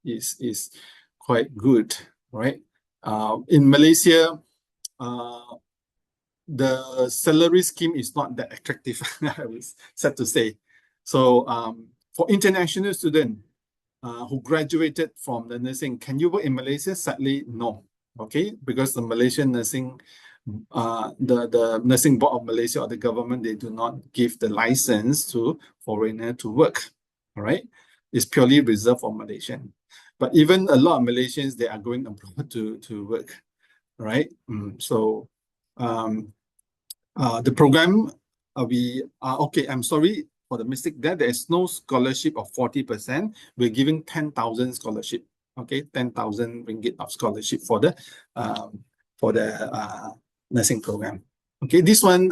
is quite good, right? In Malaysia, the salary scheme is not that attractive, I was sad to say. So for international students who graduated from the nursing, can you work in Malaysia? Sadly, no. Okay, because the Malaysian nursing, the nursing board of Malaysia or the government, they do not give the license to foreigner to work. All right, it's purely reserved for Malaysian. But even a lot of Malaysians, they are going abroad to work, right? So the program, okay, I'm sorry for the mistake there. There is no scholarship of 40%. We're giving 10,000 scholarship, okay? 10,000 ringgit of scholarship for the nursing program. Okay, this one,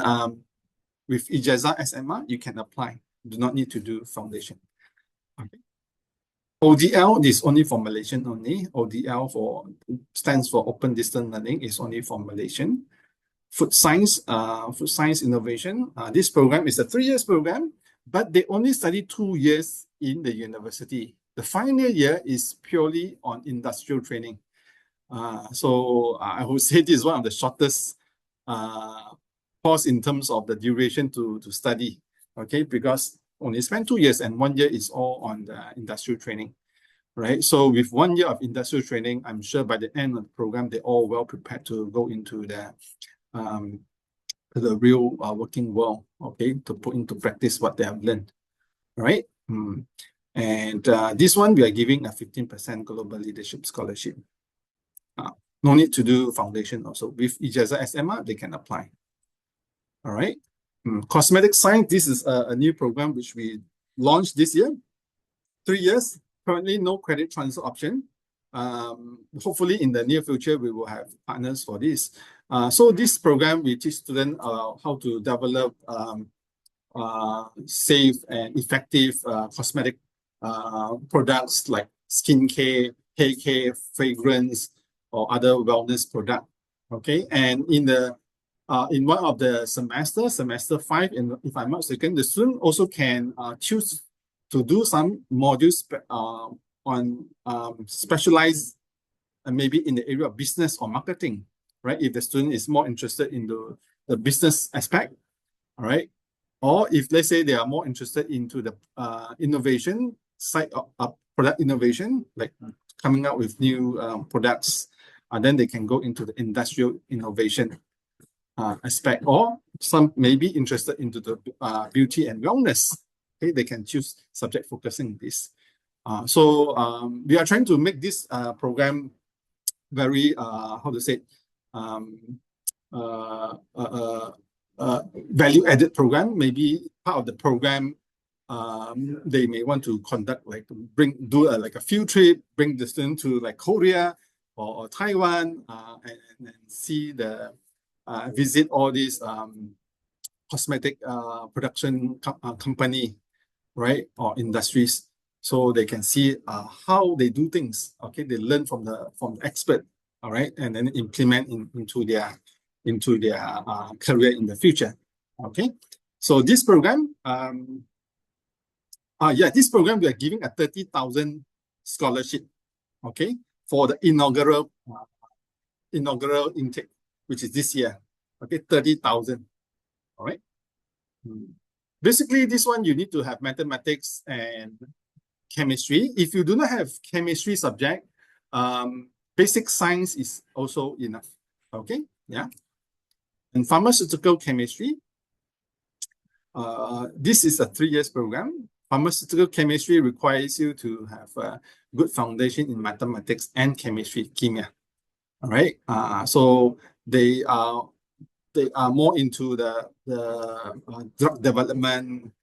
with Ijazah SMR, you can apply. Do not need to do foundation. Okay. ODL is only for Malaysian only. ODL stands for Open Distance Learning, is only for Malaysian. Food science innovation. This program is a 3 years program, but they only study 2 years in the university. The final year is purely on industrial training. So I would say this is one of the shortest course in terms of the duration to study, okay? Because only spend 2 years and 1 year is all on the industrial training, right? So with 1 year of industrial training, I'm sure by the end of the program, they're all well prepared to go into the real working world, okay, to put into practice what they have learned, right? And this one, we are giving a 15% global leadership scholarship. No need to do foundation also. With Ijazah SMR, they can apply. All right. Cosmetic science, this is a new program which we launched this year. 3 years, currently no credit transfer option. Hopefully in the near future, we will have partners for this. So this program, we teach students how to develop safe and effective cosmetic products like skincare, hair care, fragrance, or other wellness product. Okay, and in one of the semester 5, and if I'm not mistaken, the student also can choose to do some modules on specialized maybe in the area of business or marketing, right? If the student is more interested in the business aspect, all right? Or if let's say they are more interested into the innovation side of product innovation, like coming out with new products, then they can go into the industrial innovation aspect, or some may be interested into the beauty and wellness. Okay, they can choose subject focusing this. We are trying to make this program very, how to say, value-added program. Maybe part of the program, they may want to conduct do like a field trip, bring the student to like Korea or Taiwan, and see the visit all these cosmetic production company, right, or industries, so they can see how they do things. Okay, they learn from the expert, all right, and then implement into their career in the future. Okay, so this program, this program we are giving a 30,000 scholarship, okay, for the inaugural intake, which is this year. Okay, 30,000. All right. Basically, this one you need to have mathematics and chemistry. If you do not have chemistry subject, basic science is also enough. Okay, yeah. And pharmaceutical chemistry, this is a 3 years program. Pharmaceutical chemistry requires you to have a good foundation in mathematics and chemistry, chemia. All right. So they are more into the drug development,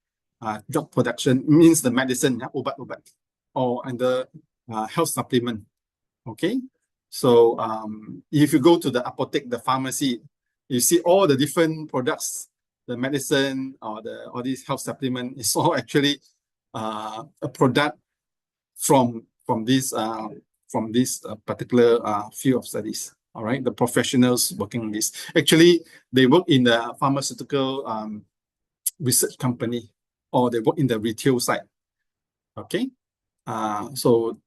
drug production, means the medicine, obat-obat, or the health supplement. Okay, so if you go to the apotheke, the pharmacy, you see all the different products, the medicine or all these health supplement is all actually a product from this particular field of studies. All right, the professionals working on this, actually they work in the pharmaceutical research company, or they work in the retail side. Okay, so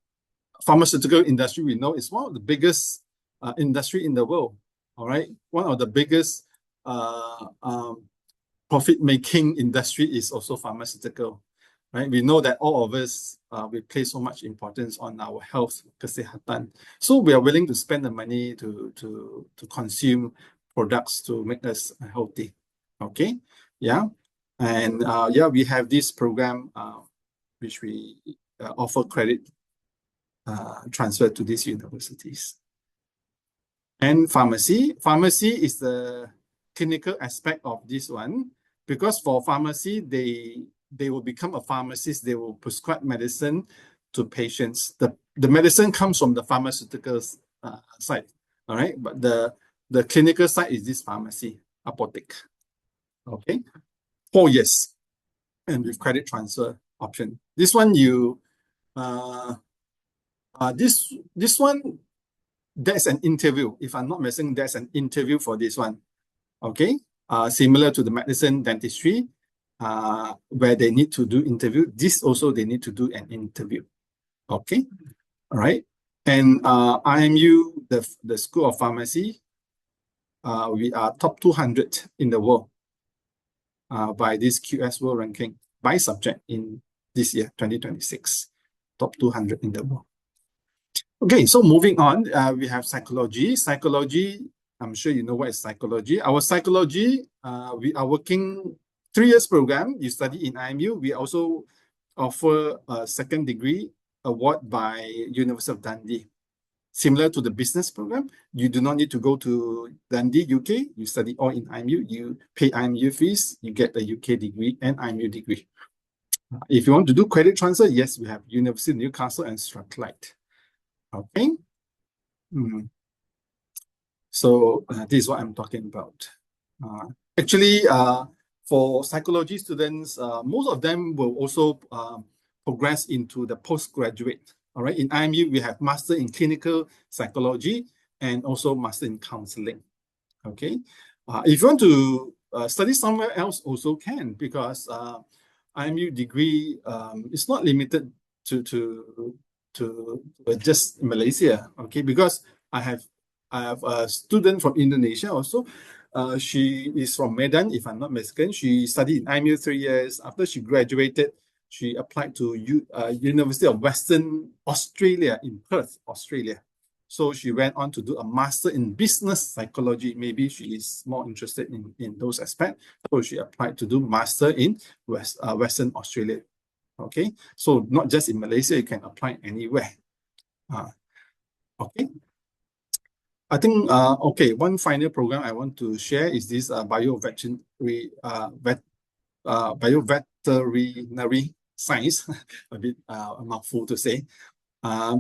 pharmaceutical industry, we know, is one of the biggest industry in the world. All right, one of the biggest profit-making industry is also pharmaceutical. Right, we know that all of us we place so much importance on our health, kesehatan. So we are willing to spend the money to consume products to make us healthy. Okay, yeah, and we have this program which we offer credit transfer to these universities. And pharmacy is the clinical aspect of this one, because for pharmacy, they will become a pharmacist. They will prescribe medicine to patients. The medicine comes from the pharmaceuticals side, all right? But the clinical side is this pharmacy, apotheke. Okay, 4 years, and with credit transfer option. This one this one, there's an interview. If I'm not missing, there's an interview for this one. Okay, similar to the medicine dentistry, where they need to do interview. This also they need to do an interview. Okay, all right. And IMU, the School of Pharmacy, we are top 200 in the world by this QS World Ranking by subject in this year, 2026. Top 200 in the world. Okay, so moving on, we have psychology. Psychology, I'm sure you know what is psychology. Our psychology, we are working 3 years program. You study in IMU. We also offer a second degree award by University of Dundee. Similar to the business program, you do not need to go to Dundee, UK. You study all in IMU. You pay IMU fees. You get a UK degree and IMU degree. If you want to do credit transfer, yes, we have University of Newcastle and Strathclyde. Okay. So this is what I'm talking about. Actually, for psychology students, most of them will also progress into the postgraduate. All right. In IMU, we have Master in Clinical Psychology and also Master in Counseling. Okay. If you want to study somewhere else, also can, because IMU degree is not limited to just Malaysia. Okay, because I have a student from Indonesia also. She is from Medan, if I'm not mistaken. She studied in IMU 3 years. After she graduated, she applied to University of Western Australia in Perth, Australia. So she went on to do a master in business psychology. Maybe she is more interested in those aspects. So she applied to do master in Western Australia. Okay, so not just in Malaysia, you can apply anywhere. Okay. I think one final program I want to share is this bioveterinary science. A bit a mouthful to say.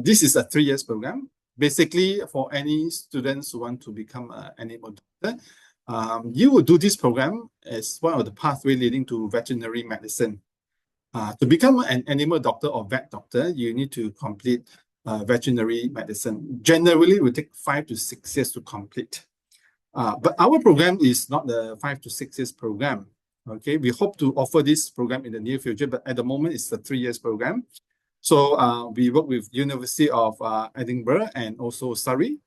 This is a 3 years program. Basically, for any students who want to become an animal doctor, you will do this program as one of the pathway leading to veterinary medicine. To become an animal doctor or vet doctor, you need to complete veterinary medicine. Generally, it will take 5 to 6 years to complete. But our program is not the 5 to 6 years program. Okay, we hope to offer this program in the near future, but at the moment, it's a 3 years program. So we work with University of Edinburgh and also Surrey,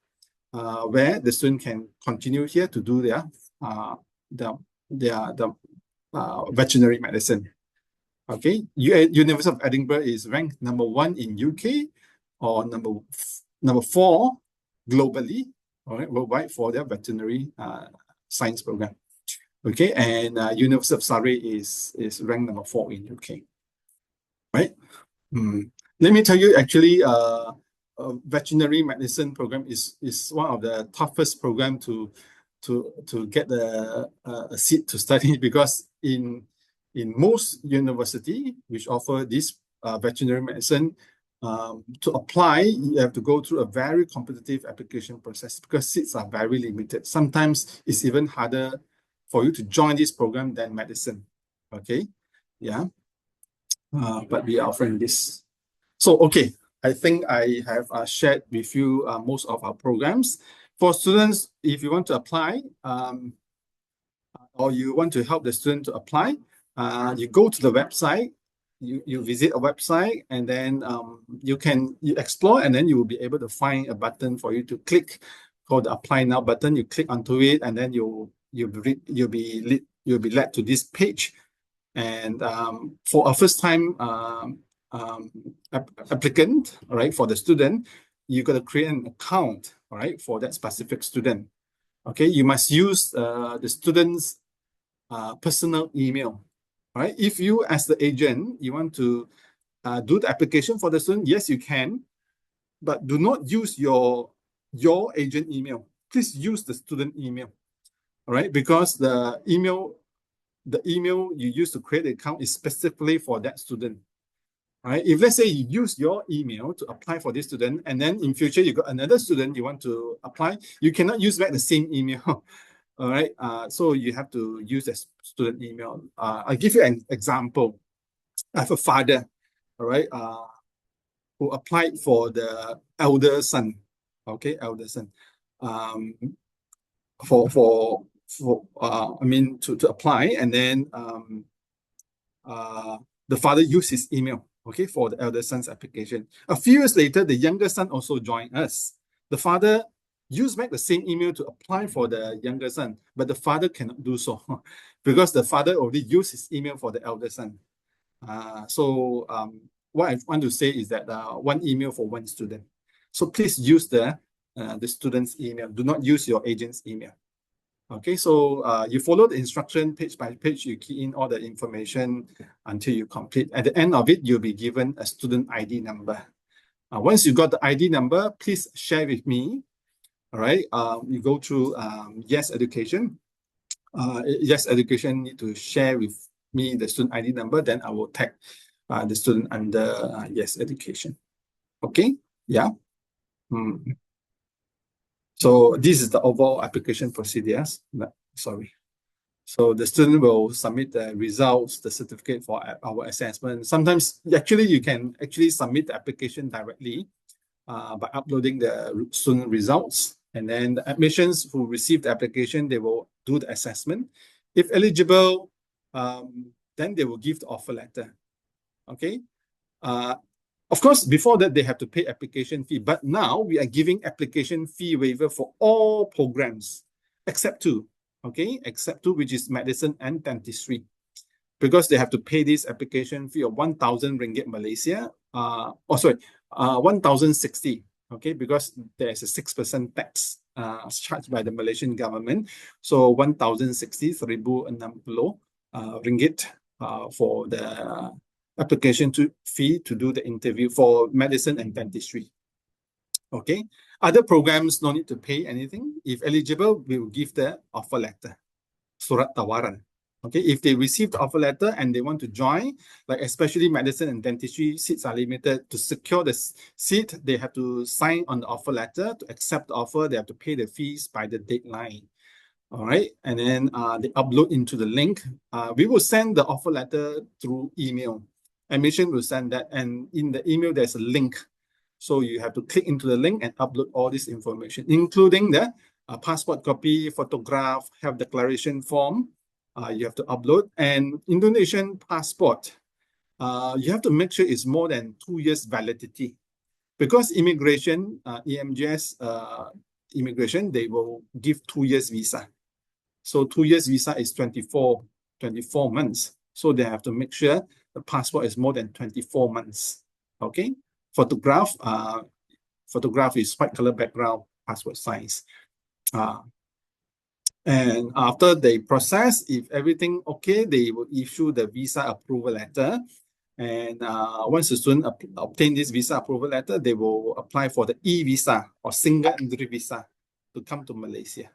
where the student can continue here to do their veterinary medicine. Okay, University of Edinburgh is ranked number 1 in UK or number 4 globally, all right, worldwide for their veterinary science program. Okay, and University of Surrey is ranked number 4 in UK. Right. Let me tell you, actually, veterinary medicine program is one of the toughest program to get a seat to study, because in most university which offer this veterinary medicine, to apply, you have to go through a very competitive application process because seats are very limited. Sometimes it's even harder for you to join this program than medicine. Okay, yeah. But we are offering this. So, okay, I think I have shared with you most of our programs. For students, if you want to apply, or you want to help the student to apply, you go to the website, you visit a website, and then you explore, and then you will be able to find a button for you to click called the Apply Now button. You click onto it, and then you'll be led to this page. And for a first-time applicant, all right, for the student, you got to create an account, all right, for that specific student. Okay, you must use the student's personal email. All right, if you as the agent, you want to do the application for the student, yes, you can, but do not use your agent email. Please use the student email. All right, because the email you use to create the account is specifically for that student. All right, if let's say you use your email to apply for this student, and then in future you got another student you want to apply, you cannot use back the same email. All right, so you have to use the student email. I'll give you an example. I have a father, all right, who applied for the elder son. Okay, elder son. To apply, and then the father used his email, okay, for the elder son's application. A few years later, the younger son also joined us. The father used back the same email to apply for the younger son, but the father cannot do so because the father already used his email for the elder son. What I want to say is that one email for one student. So please use the student's email. Do not use your agent's email. Okay, so you follow the instruction page by page, you key in all the information until you complete. At the end of it, you'll be given a student ID number. Once you got the ID number, please share with me. All right, you go through Yes Education. Yes Education need to share with me the student ID number, then I will tag the student under Yes Education. Okay, yeah. So this is the overall application procedures. Sorry. So the student will submit the results, the certificate for our assessment. Sometimes actually you can actually submit the application directly by uploading the student results. And then the admissions who receive the application, they will do the assessment. If eligible, then they will give the offer letter. Okay. Of course, before that, they have to pay application fee. But now we are giving application fee waiver for all programs, except two, okay? Except two, which is medicine and dentistry. Because they have to pay this application fee of 1,000 ringgit Malaysia. 1,060, okay? Because there's a 6% tax charged by the Malaysian government. So 1,060, 1,060 ringgit for the application fee to do the interview for medicine and dentistry. Okay, other programs no need to pay anything. If eligible, we will give the offer letter, surat tawaran. Okay, if they receive the offer letter and they want to join, like especially medicine and dentistry, seats are limited. To secure the seat, they have to sign on the offer letter. To accept the offer, they have to pay the fees by the deadline. All right, and then they upload into the link. We will send the offer letter through email. Admission will send that, and in the email, there's a link. So you have to click into the link and upload all this information, including the passport copy, photograph, health declaration form. You have to upload, and Indonesian passport. You have to make sure it's more than 2 years validity, because immigration, EMGS immigration, they will give 2 years visa. So 2 years visa is 24 months. So they have to make sure the passport is more than 24 months. Okay. Photograph is white color background, passport size. And after they process, if everything okay, they will issue the visa approval letter. And once the student obtain this visa approval letter, they will apply for the e-visa or single entry visa to come to Malaysia.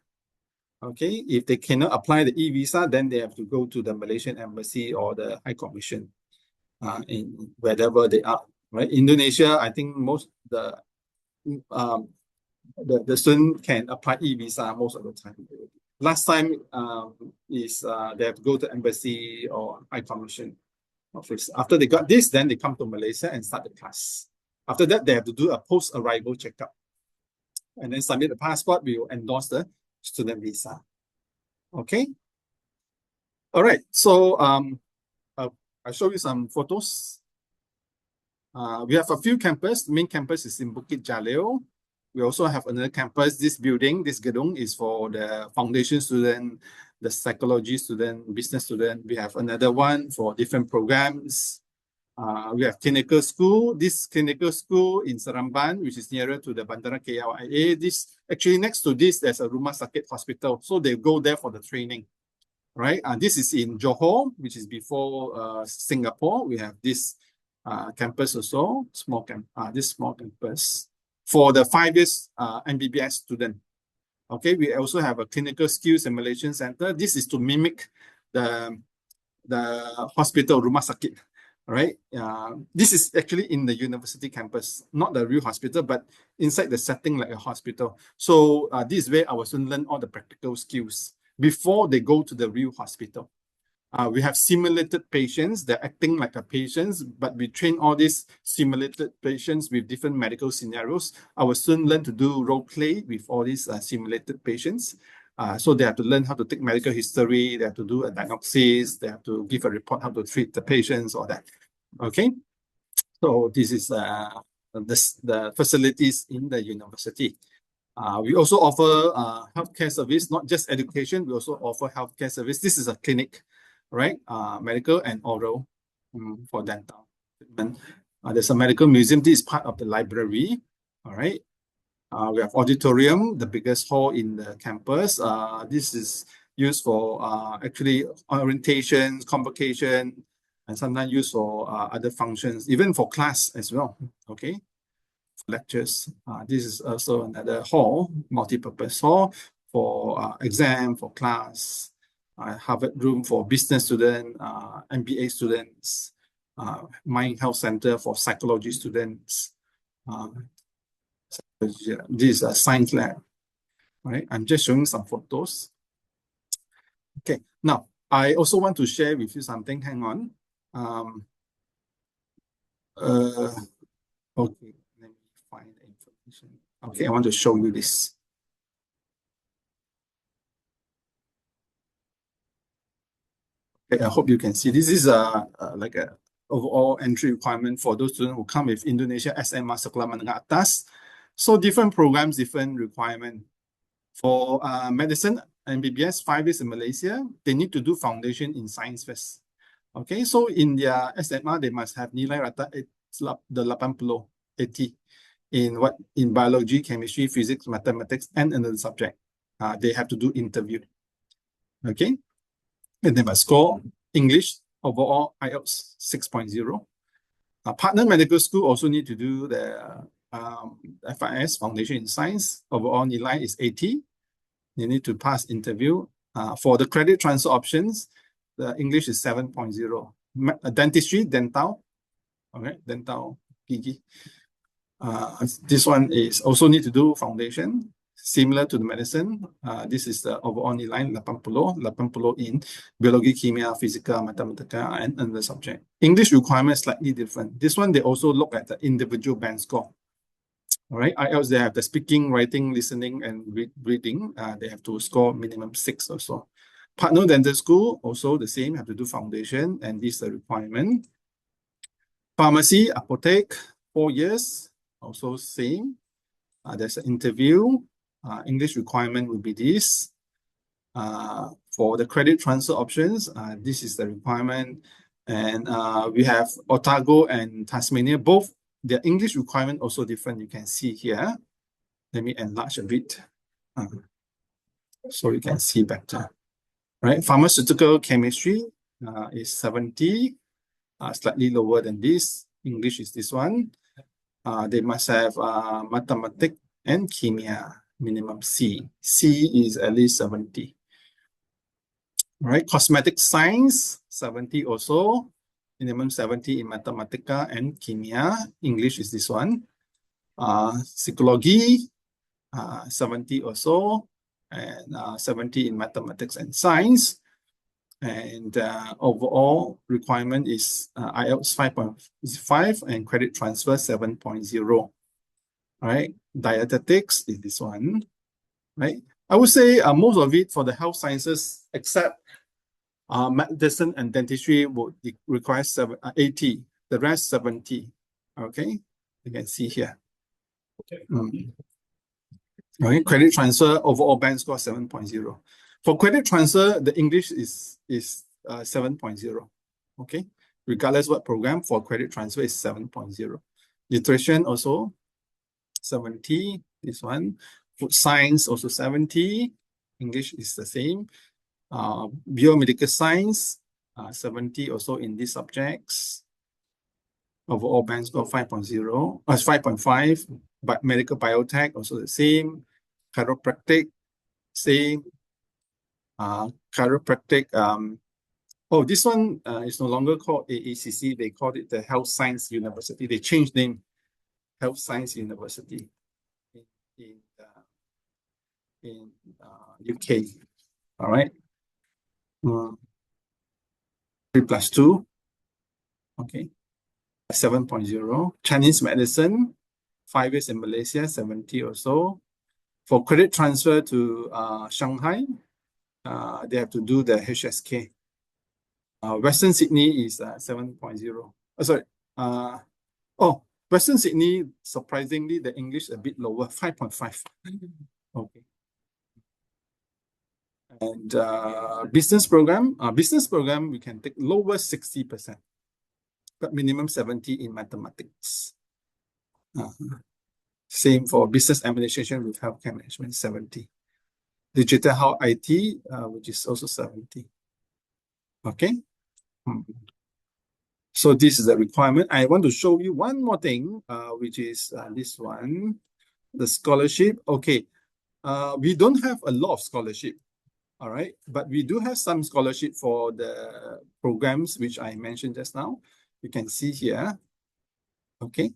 Okay, if they cannot apply the e-visa, then they have to go to the Malaysian embassy or the High Commission in wherever they are. Right, Indonesia, I think most the student can apply e-visa most of the time. Last time is they have to go to embassy or High Commission office. After they got this, then they come to Malaysia and start the class. After that, they have to do a post-arrival checkup and then submit the passport. We will endorse the student visa. Okay. All right. So I'll show you some photos. We have a few campuses. The main campus is in Bukit Jalil. We also have another campus. This building, this gedung, is for the foundation student, the psychology student, business student. We have another one for different programs. We have clinical school. This clinical school in Seremban, which is nearer to the Bandara KLIA. This actually next to this, there's a Rumah Sakit hospital. So they go there for the training, right? This is in Johor, which is before Singapore. We have this campus also, this small campus for the 5 years MBBS student. Okay, we also have a clinical skills simulation center. This is to mimic the hospital, Rumah Sakit, right? This is actually in the university campus, not the real hospital, but inside the setting like a hospital. So this is where our students learn all the practical skills before they go to the real hospital. We have simulated patients. They're acting like a patients, but we train all these simulated patients with different medical scenarios. Our students learn to do role play with all these simulated patients. So they have to learn how to take medical history. They have to do a diagnosis. They have to give a report how to treat the patients, all that. Okay. So this is the facilities in the university. We also offer healthcare service, not just education. We also offer healthcare service. This is a clinic, right? Medical and oral for dental treatment. There's a medical museum. This is part of the library. All right. We have auditorium, the biggest hall in the campus. This is used for actually orientation, convocation, and sometimes used for other functions, even for class as well. Okay. Lectures. This is also another hall, multi-purpose hall for exam, for class. Harvard room for business students, MBA students, Mind Health Center for psychology students. This is a science lab, right? I'm just showing some photos. Okay, now I also want to share with you something. Hang on. Okay, let me find the information. Okay, I want to show you this. Okay, I hope you can see. This is like a overall entry requirement for those students who come with Indonesia SMA Sekolah Menengah Atas. So different programs, different requirement. For medicine, MBBS, 5 years in Malaysia, they need to do foundation in science first. Okay, so in their SMA, they must have nilai rata 80 in biology, chemistry, physics, mathematics, and another subject. They have to do interview. Okay. And they must score English overall IELTS 6.0. Partner medical school also need to do the FIS, Foundation in Science. Overall nilai is 80. You need to pass interview. For the credit transfer options, the English is 7.0. Dentistry, dental, okay, dental, PG. This one is also need to do foundation, similar to the medicine. This is the overall nilai 80 in biology, kimia, physical, mathematical, and another subject. English requirement is slightly different. This one, they also look at the individual band score. All right, IELTS, they have the speaking, writing, listening, and reading. They have to score minimum 6 or so. Partner dental school, also the same, have to do foundation, and this is the requirement. Pharmacy, apothec, 4 years, also same. There's an interview. English requirement will be this. For the credit transfer options, this is the requirement. And we have Otago and Tasmania, both their English requirement also different. You can see here. Let me enlarge a bit so you can see better. Right, pharmaceutical chemistry is 70, slightly lower than this. English is this one. They must have mathematics and chemia, minimum C. C is at least 70. All right, cosmetic science, 70 also. Minimum 70 in mathematica and chemia. English is this one. Psychology, 70 also. And 70 in mathematics and science. And overall requirement is IELTS 5.5 and credit transfer 7.0. All right, dietetics is this one, right? I would say most of it for the health sciences, except medicine and dentistry, would require 80. The rest 70. Okay, you can see here. Okay. Okay, credit transfer overall band score 7.0. For credit transfer, the English is 7.0. Okay, regardless what program, for credit transfer is 7.0. Nutrition also 70. This one, food science also 70. English is the same. Biomedical science 70 also in these subjects. Overall band score 5.0, 5.5. But medical biotech also the same. Chiropractic same. Chiropractic. Oh, this one is no longer called AACC. They called it the Health Science University. They changed name, Health Science University in UK. All right. 3+2. Okay. 7.0. Chinese medicine, 5 years in Malaysia, 70 or so. For credit transfer to Shanghai, they have to do the HSK. Western Sydney is 7.0. Sorry. Western Sydney, surprisingly, the English a bit lower, 5.5. Okay. And business program, we can take lower 60%, but minimum 70 in mathematics. Same for business administration with healthcare management, 70. Digital health IT, which is also 70. Okay. So this is the requirement. I want to show you one more thing, which is this one, the scholarship. Okay. We don't have a lot of scholarship. All right. But we do have some scholarship for the programs, which I mentioned just now. You can see here. Okay.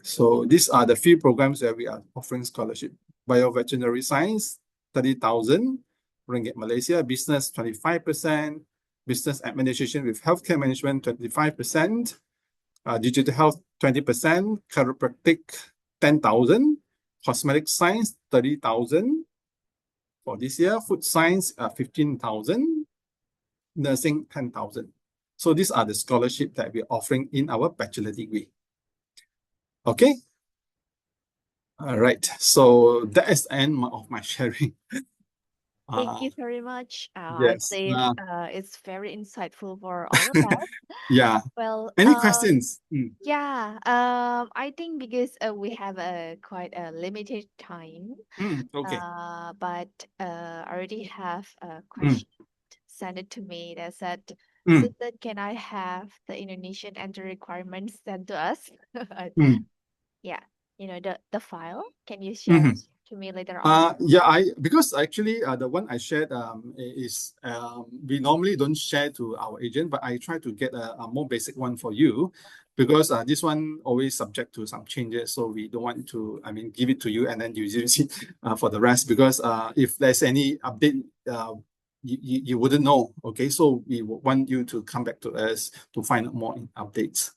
So these are the few programs where we are offering scholarship. Bioveterinary science, 30,000 ringgit Malaysia. Business, 25%. Business administration with healthcare management, 25%. Digital health, 20%. Chiropractic, 10,000. Cosmetic science, 30,000 for this year. Food science, 15,000. Nursing, 10,000. So these are the scholarship that we're offering in our bachelor degree. Okay. All right. So that is the end of my sharing. Thank you very much. Yes. I believe it's very insightful for all of us. Yeah. Well, Any questions? yeah, I think because we have a quite a limited time, Okay. but I already have a Mm. question. sent it to me that said, Mm, Susan, can I have the Indonesian entry requirements sent to us? mm, Yeah, the file. Can you share mhm. it to me later on? Yeah, because actually the one I shared is we normally don't share to our agent, but I try to get a more basic one for you because this one always subject to some changes, so we don't want to, I mean, give it to you and then you use it for the rest because if there's any update, you wouldn't know. Okay, so we would want you to come back to us to find out more updates.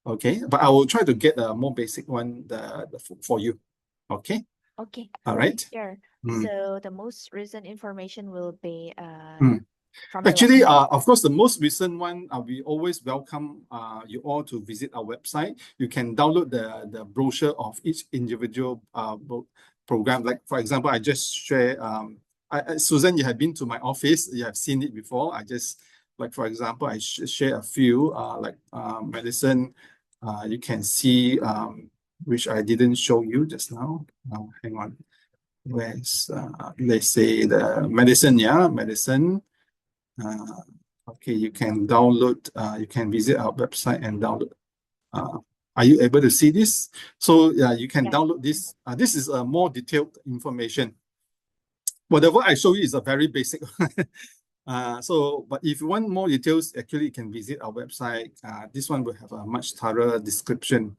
Okay, but I will try to get a more basic one for you. Okay, Okay, all right. sure. Mm, So the most recent information will be mm. from the Actually, website. of course, the most recent one, we always welcome you all to visit our website. You can download the brochure of each individual program. Like, for example, I just share, Susan, you have been to my office, you have seen it before. I just, like, for example, I share a few, like medicine, you can see, which I didn't show you just now. Hang on. Where's, let's say the medicine, yeah, medicine. Uh, okay, you can download, you can visit our website and download. Uh, are you able to see this? So yeah, you can Yes. download this. This is a more detailed information. Whatever I show you is a very basic. But if you want more details, actually you can visit our website. This one will have a much thorough description,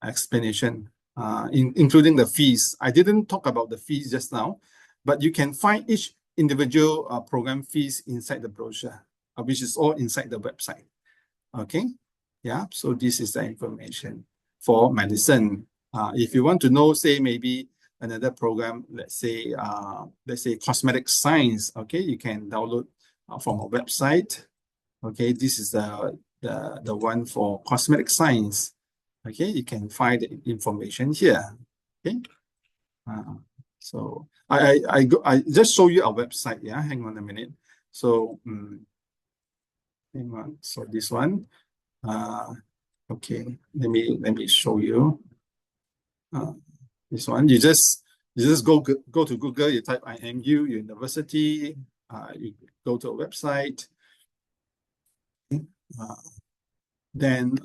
explanation, including the fees. I didn't talk about the fees just now, but you can find each individual program fees inside the brochure, which is all inside the website. Okay, yeah. So this is the information for medicine. If you want to know, say maybe another program, let's say cosmetic science. Okay, you can download from our website. Okay, this is the one for cosmetic science. Okay, you can find the information here. Okay, so I just show you our website. Yeah, hang on a minute. So hang on. So this one. Okay, let me show you. Uh, this one. You just go to Google. You type IMU University. You go to a website. Uh, then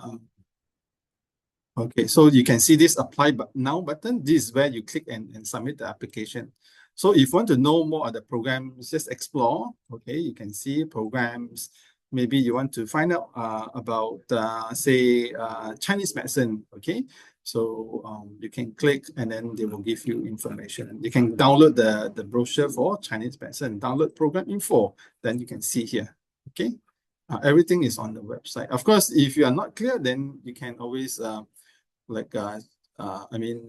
okay, so you can see this apply but now button. This is where you click and submit the application. So if you want to know more of the programs, just explore. Okay, you can see programs. Maybe you want to find out about, say, Chinese medicine. Okay, so you can click and then they will give you information. You can download the brochure for Chinese medicine, download program info, then you can see here. Okay, everything is on the website. Of course, if you are not clear, then you can always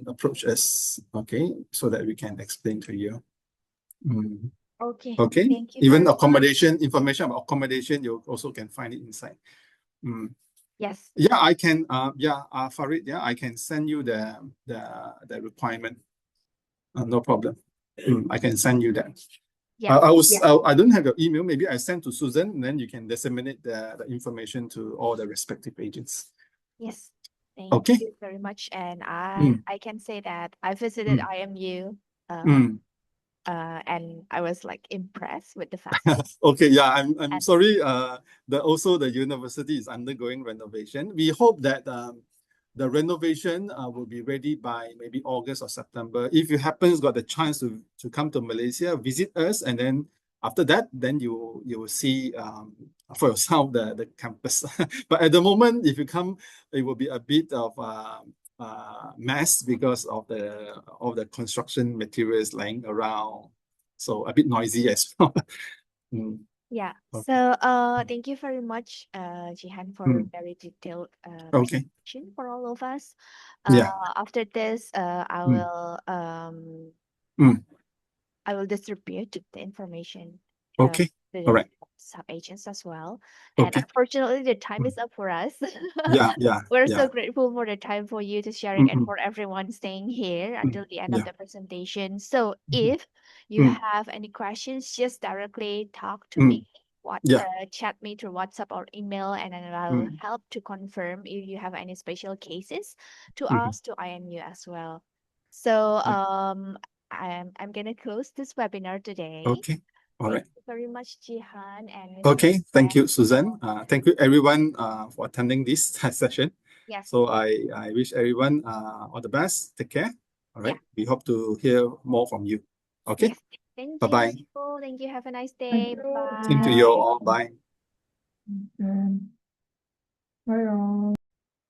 approach us, okay, so that we can explain to you. Okay, Okay, thank you even very much. accommodation, information about accommodation, you also can find it inside. Yes. Yeah, I can, Farid, yeah, I can send you the requirement. No problem. I can send you that. Yeah. I don't have your email. Maybe I send to Susan, and then you can disseminate the information to all the respective agents. Yes. Thank Okay. you very much. And I Mm, I can say that I visited mm, IMU mm. and I was like impressed with the facility. Okay, yeah, I'm And sorry. The university is undergoing renovation. We hope that the renovation will be ready by maybe August or September. If you happen got the chance to come to Malaysia, visit us, and then after that, then you will see for yourself the campus. But at the moment, if you come, it will be a bit of mess because of the construction materials lying around. So a bit noisy as well. yeah, Okay. so thank you very much, Jihan, for Mm, very detailed okay. presentation for all of us. Yeah. After this, Mm, mm, I will distribute the information okay. to All the right. sub-agents as well. And Okay. unfortunately, the time Mm, is up for us. yeah. Yeah. We're so Yeah. grateful for the time for you to sharing and Mm, for everyone staying here mm, until the end of yeah. the presentation. So Mm, if you mm, have any questions, just directly talk to me. mm, yeah. Chat me through WhatsApp or email, and then I'll Mm, help to confirm if you have any special cases to mhm, ask to IMU as well. So yeah. I'm gonna close this webinar today. Okay. All right. Thank you very much, Jihan and Mr. Okay. Thank you, Chen. Susan. Thank you everyone for attending this session. Yes. So I wish everyone all the best. Take care. All right. Yeah. We hope to hear more from you. Okay. Yes. Thank Bye-bye. you. Thank you. Have a nice Thank day. you. Same to you Bye. all. Bye. Okay. Bye all.